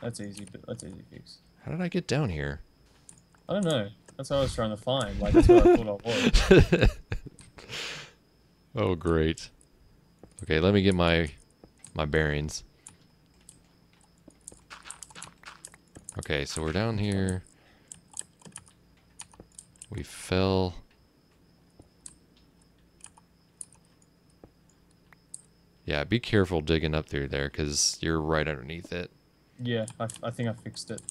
That's easy, but that's easy to fix. How did I get down here? I don't know. That's what I was trying to find. Like, that's what I thought I was. Oh, great. Okay, let me get my bearings. Okay, so we're down here. We fell. Yeah, be careful digging up through there, because you're right underneath it. Yeah, I think I fixed it.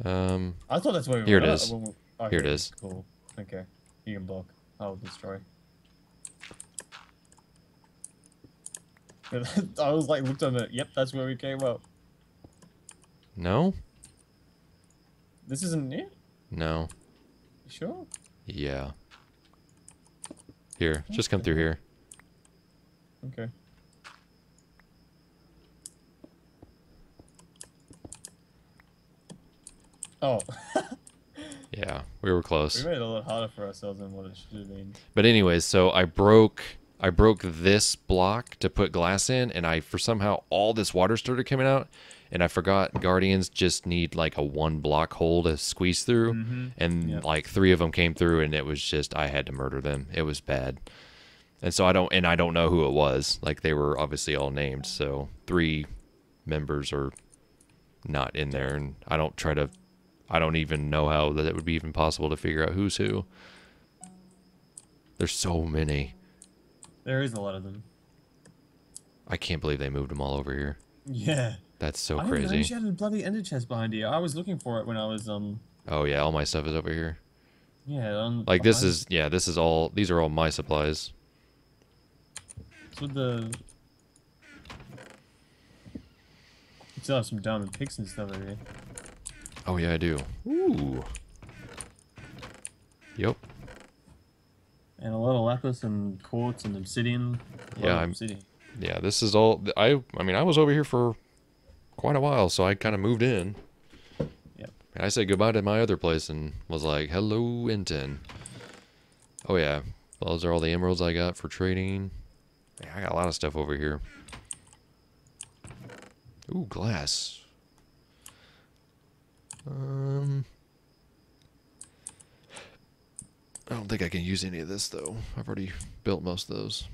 I thought that's where we were. Here it is. Oh, here it is. Cool. Okay. You can block. I'll destroy. I was like, looked on it. Yep, that's where we came up. No? This isn't it? No. You sure? Yeah. Here, just come through here. Okay. Oh. Yeah, we were close. We made it a lot harder for ourselves than what it should have been. But anyways, so I broke this block to put glass in, and for somehow all this water started coming out, and I forgot guardians just need like a 1 block hole to squeeze through, and like 3 of them came through, and it was just I had to murder them. It was bad. And so I don't know who it was. Like they were obviously all named, so 3 members are not in there, and I don't even know how that it would be even possible to figure out who's who. There's so many. There is a lot of them. I can't believe they moved them all over here. Yeah. That's so I didn't know crazy. you had a bloody ender chest behind you. I was looking for it when I was Oh yeah, all my stuff is over here. Yeah. Like this is all. These are all my supplies. So the. You still have some diamond picks and stuff over here. Oh yeah, I do. Ooh. Yep. And a lot of lapis and quartz and obsidian. Yeah, obsidian. Yeah, this is all. I mean, I was over here for quite a while, so I kind of moved in. Yep. And I said goodbye to my other place and was like, hello, Inton. Oh yeah, those are all the emeralds I got for trading. Yeah, I got a lot of stuff over here. Ooh, glass. I don't think I can use any of this though. I've already built most of those.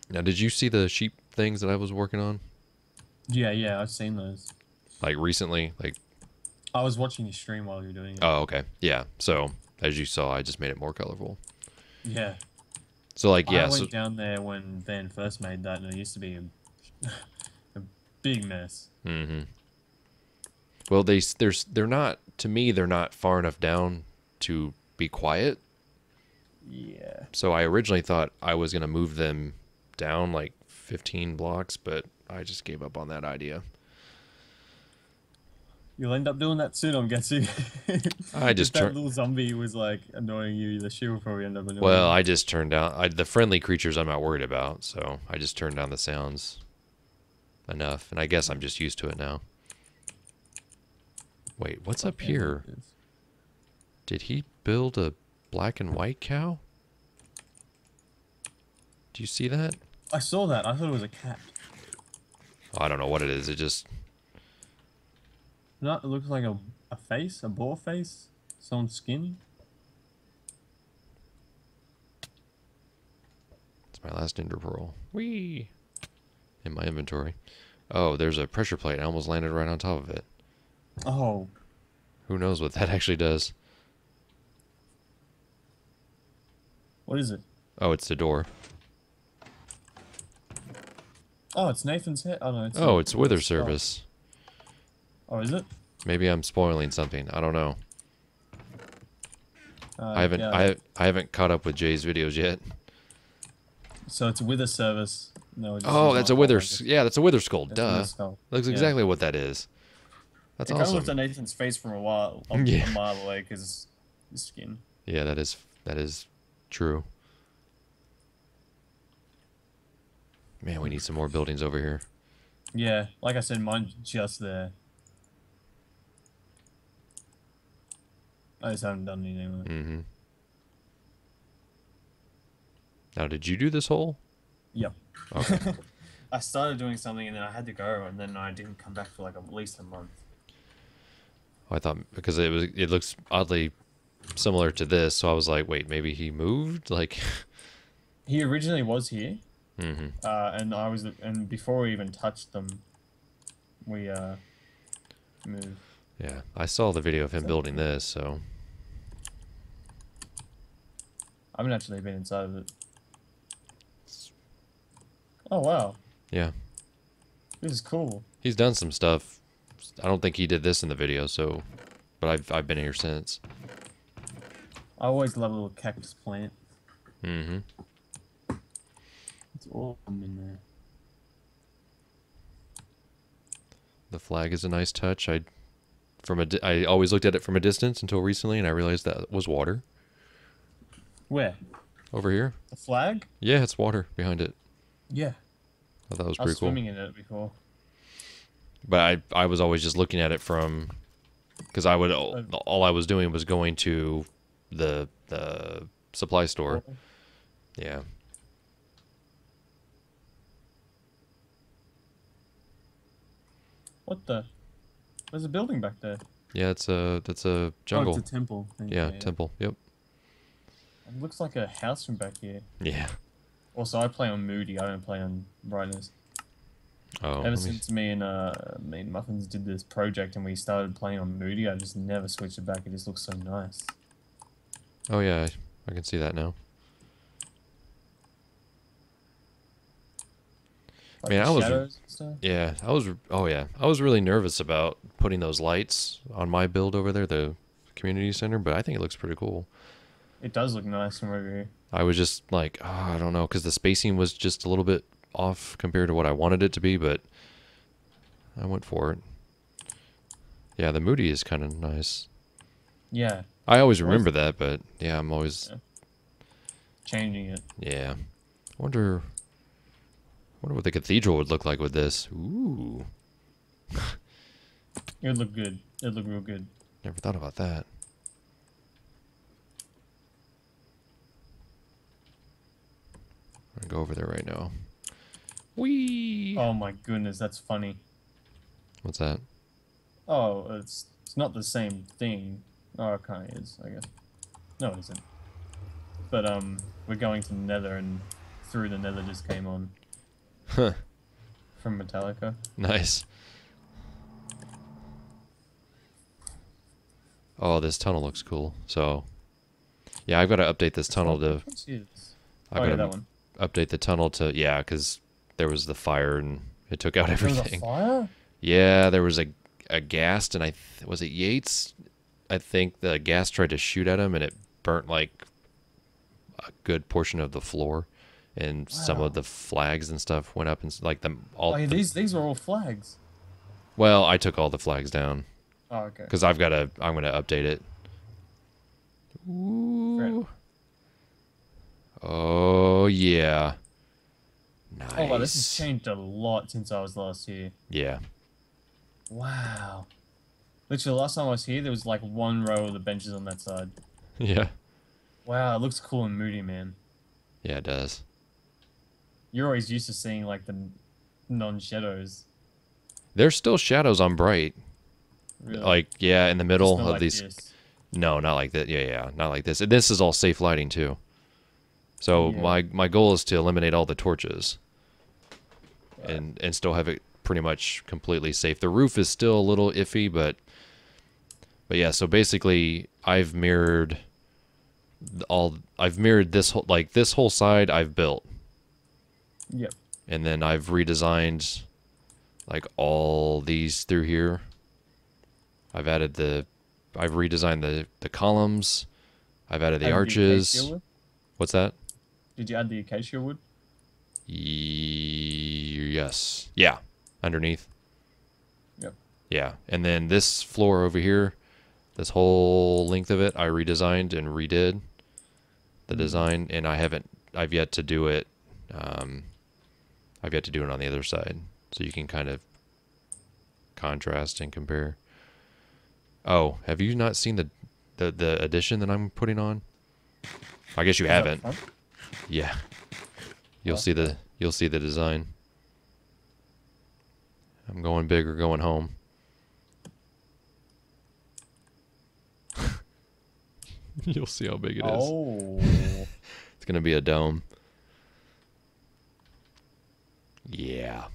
Now, did you see the sheep things that I was working on? Yeah, I've seen those. Like recently, like. I was watching you stream while you were doing it. Oh, okay. Yeah. So as you saw, I just made it more colorful. Yeah. So like, yeah. I went down there when Van first made that, and it used to be a big mess. Mm-hmm. Well, they're not, to me, they're not far enough down to be quiet. Yeah. So I originally thought I was going to move them down like 15 blocks, but I just gave up on that idea. You'll end up doing that soon, I'm guessing. I just that little zombie was like annoying you, the sheep will probably end up annoying Well, you. I just turned down the friendly creatures I'm not worried about, so I just turned down the sounds enough, and I guess I'm just used to it now. Wait, what's up here? Did he build a black and white cow? Do you see that? I saw that. I thought it was a cat. Oh, I don't know what it is. It just... No, it looks like a face, a boar face, someone's skin. It's my last ender pearl. Whee! In my inventory. Oh, there's a pressure plate. I almost landed right on top of it. Oh. Who knows what that actually does? What is it? Oh, it's the door. Oh, it's Nathan's head. Oh, no. Oh, it's Wither Service. Oh, is it? Maybe I'm spoiling something. I don't know. I haven't caught up with Jay's videos yet. So it's Wither Service. No, oh, that's a Wither. Yeah, that's a Wither Skull. That's Duh. Skull. Looks exactly what that is. That's it awesome. It kind of looks at Nathan's face from a mile away because his skin. Yeah, that is true. Man, we need some more buildings over here. Yeah, like I said, mine's just there. I just haven't done anything with it. Mm-hmm. Now, did you do this hole? Yep. Okay. I started doing something and then I had to go, and then I didn't come back for like at least a month. I thought because it looks oddly similar to this, so I was like, wait, maybe he moved? Like, he originally was here. Mm-hmm. And before we even touched them, we moved. Yeah, I saw the video of him building this, so. I haven't actually been inside of it. Oh wow. Yeah. This is cool. He's done some stuff. I don't think he did this in the video, so, but I've been here since. I always love a little cactus plant. Mm-hmm. It's awesome in there. The flag is a nice touch. I always looked at it from a distance until recently, and I realized that was water. Where? Over here. The flag? Yeah, it's water behind it. Yeah. I thought that was I pretty was cool. swimming in it before. But I was always just looking at it from, because all I was doing was going to the supply store. Yeah. What the? There's a building back there. Yeah, that's a jungle. Oh, it's a temple. Yeah, temple. Yep. It looks like a house from back here. Yeah. Also, I play on moody. I don't play on brightness. Oh. Ever since me and Muffins did this project and we started playing on moody, I just never switched it back. It just looks so nice. Oh yeah, I can see that now. Like Man, I was I was really nervous about putting those lights on my build over there, the community center, but I think it looks pretty cool. It does look nice from over here. I was just like, oh, I don't know, because the spacing was just a little bit off compared to what I wanted it to be, but I went for it. Yeah, the moody is kind of nice. Yeah. I always remember that, but yeah, I'm always changing it. Yeah. I wonder what the cathedral would look like with this. Ooh. It would look good. It would look real good. Never thought about that. I'm gonna go over there right now. Whee! Oh my goodness, that's funny. What's that? Oh, it's not the same thing. Oh, it kind of is, I guess. No, it isn't. But we're going to Nether, and Through the Nether just came on. Huh. From Metallica. Nice. Oh, this tunnel looks cool. So, yeah, I've got to update this tunnel to. I've got to update the tunnel to because there was the fire and it took out everything. There was a fire? Yeah, there was a ghast, and was it Yates? I think the gas tried to shoot at him, and it burnt like a good portion of the floor, and some of the flags and stuff went up, and like these are all flags. Well, I took all the flags down. Oh, okay. Because I'm gonna update it. Ooh. Oh yeah. Nice. Oh wow, this has changed a lot since I was last here. Yeah. Wow. Literally, last time I was here, there was like one row of the benches on that side. Yeah. Wow, it looks cool and moody, man. Yeah, it does. You're always used to seeing like the non-shadows. There's still shadows on bright. Really? Like, yeah, in the middle of like these. This. No, not like that. Yeah, not like this. This is all safe lighting too. So my goal is to eliminate all the torches, and still have it pretty much completely safe. The roof is still a little iffy, but yeah. So basically, I've mirrored this whole side I've built. Yep. And then I've redesigned like all these through here. I've redesigned the columns. I've added the arches. What's that? Did you add the acacia wood? Yes. Yeah. Underneath. Yep. Yeah. And then this floor over here, this whole length of it, I redesigned and redid the design, and I've yet to do it. I've yet to do it on the other side, so you can kind of contrast and compare. Oh, have you not seen the addition that I'm putting on? I guess you haven't. Yeah. You'll see the design. I'm going big or going home. You'll see how big it is. Oh. It's gonna be a dome. Yeah.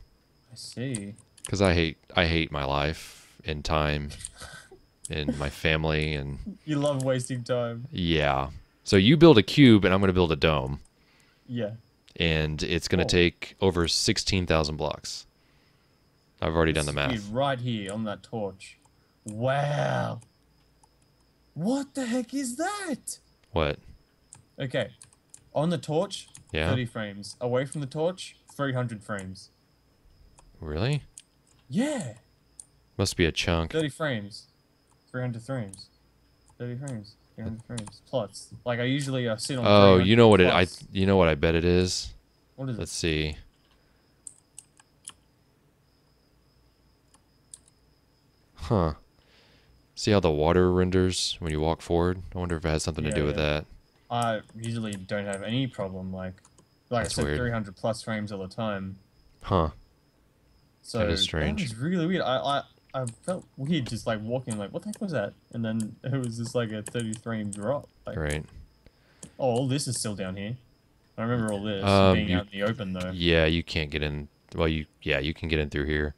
I see. Because I hate my life and time and my family and. You love wasting time. Yeah. So you build a cube and I'm gonna build a dome. Yeah. And it's gonna take over 16,000 blocks. I've already done the math. Right here on that torch. Wow. What the heck is that? What? Okay. On the torch, 30 frames. Away from the torch, 300 frames. Really? Yeah. Must be a chunk. 30 frames. 300 frames. 30 frames. 300 frames. Plots. Like I usually sit on. Oh, you know what plus. you know what I bet it is. What is Let's it? see. Huh. See how the water renders when you walk forward? I wonder if it has something to do with that. I usually don't have any problem. Like That's I said, weird. 300 plus frames all the time. Huh. So That is strange. That was really weird. I felt weird just like walking like, what the heck was that? And then it was just like a 30 frame drop. Like, Right. oh, all this is still down here. I remember all this being out in the open though. Yeah, you can't get in. Well, you can get in through here.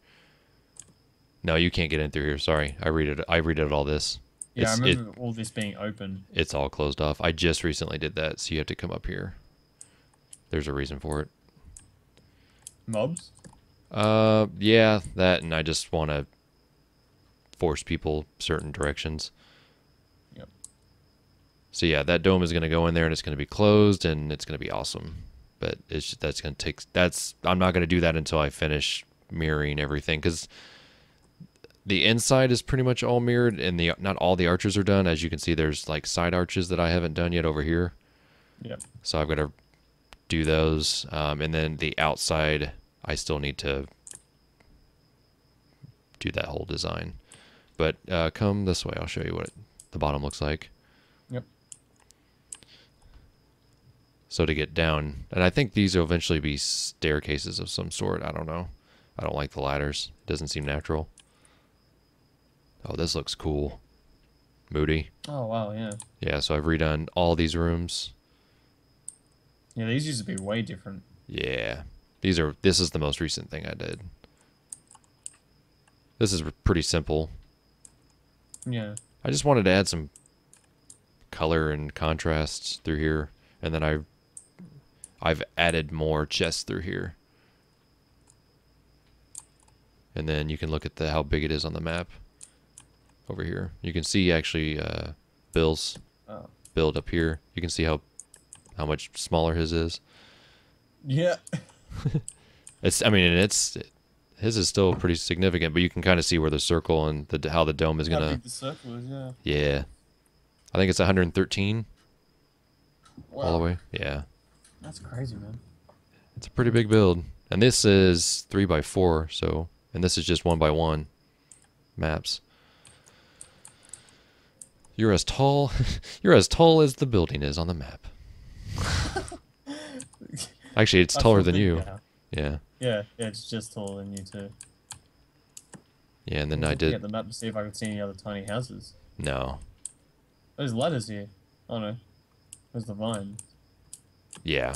No, you can't get in through here. Sorry, I redid all this. Yeah, I remember all this being open. It's all closed off. I just recently did that, so you have to come up here. There's a reason for it. Mobs? Yeah, that, and I just want to force people certain directions. Yep. So yeah, that dome is going to go in there, and it's going to be closed, and it's going to be awesome. But that's going to take. I'm not going to do that until I finish mirroring everything, because the inside is pretty much all mirrored, and not all the arches are done. As you can see, there's like side arches that I haven't done yet over here. Yep. So I've got to do those, and then the outside, I still need to do that whole design. But come this way, I'll show you what the bottom looks like. Yep. So to get down, and I think these will eventually be staircases of some sort. I don't know. I don't like the ladders. It doesn't seem natural. Oh, this looks cool. Moody. Oh, wow, yeah. Yeah, so I've redone all these rooms. Yeah, these used to be way different. Yeah. This is the most recent thing I did. This is pretty simple. Yeah. I just wanted to add some color and contrasts through here, and then I've added more chests through here. And then you can look at how big it is on the map over here. You can see actually Bill's build up here. You can see how much smaller his is. Yeah. His is still pretty significant, but you can kind of see where the circle and how the dome is gonna. How big the circle is, yeah. Yeah, I think it's 113 Wow. all the way. Yeah, That's crazy, man. it's a pretty big build, and this is 3x4. So, and this is just 1x1 maps. You're as tall. You're as tall as the building is on the map. Actually, it's taller than you. Yeah. Yeah, it's just taller than you too. Yeah, and then I I did. Get the map to see if I could see any other tiny houses. No. There's ladders here. Oh no. There's the vine. Yeah.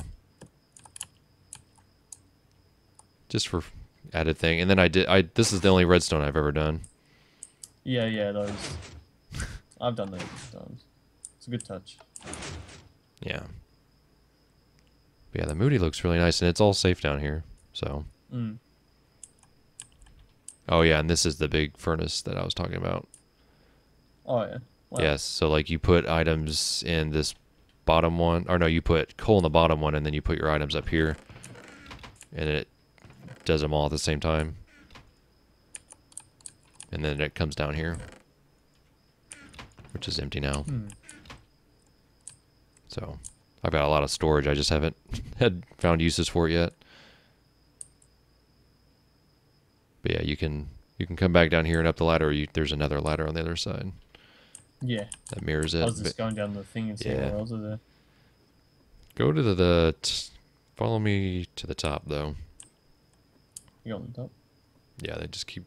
Just for added thing, and then this is the only redstone I've ever done. Yeah, those. I've done those times. It's a good touch. Yeah. But yeah, the Moody looks really nice, and it's all safe down here. So. Mm. Oh yeah, and this is the big furnace that I was talking about. Oh yeah. Wow. Yes, so like you put items in this bottom one, or no, you put coal in the bottom one, and then you put your items up here, and it does them all at the same time. And then it comes down here, which is empty now. So I've got a lot of storage. I just haven't had found uses for it yet. But yeah, you can come back down here and up the ladder. Or there's another ladder on the other side. Yeah. That mirrors it. I was just going down the thing and seeing what else is there. Go to follow me to the top though. You on the top? Yeah, they just keep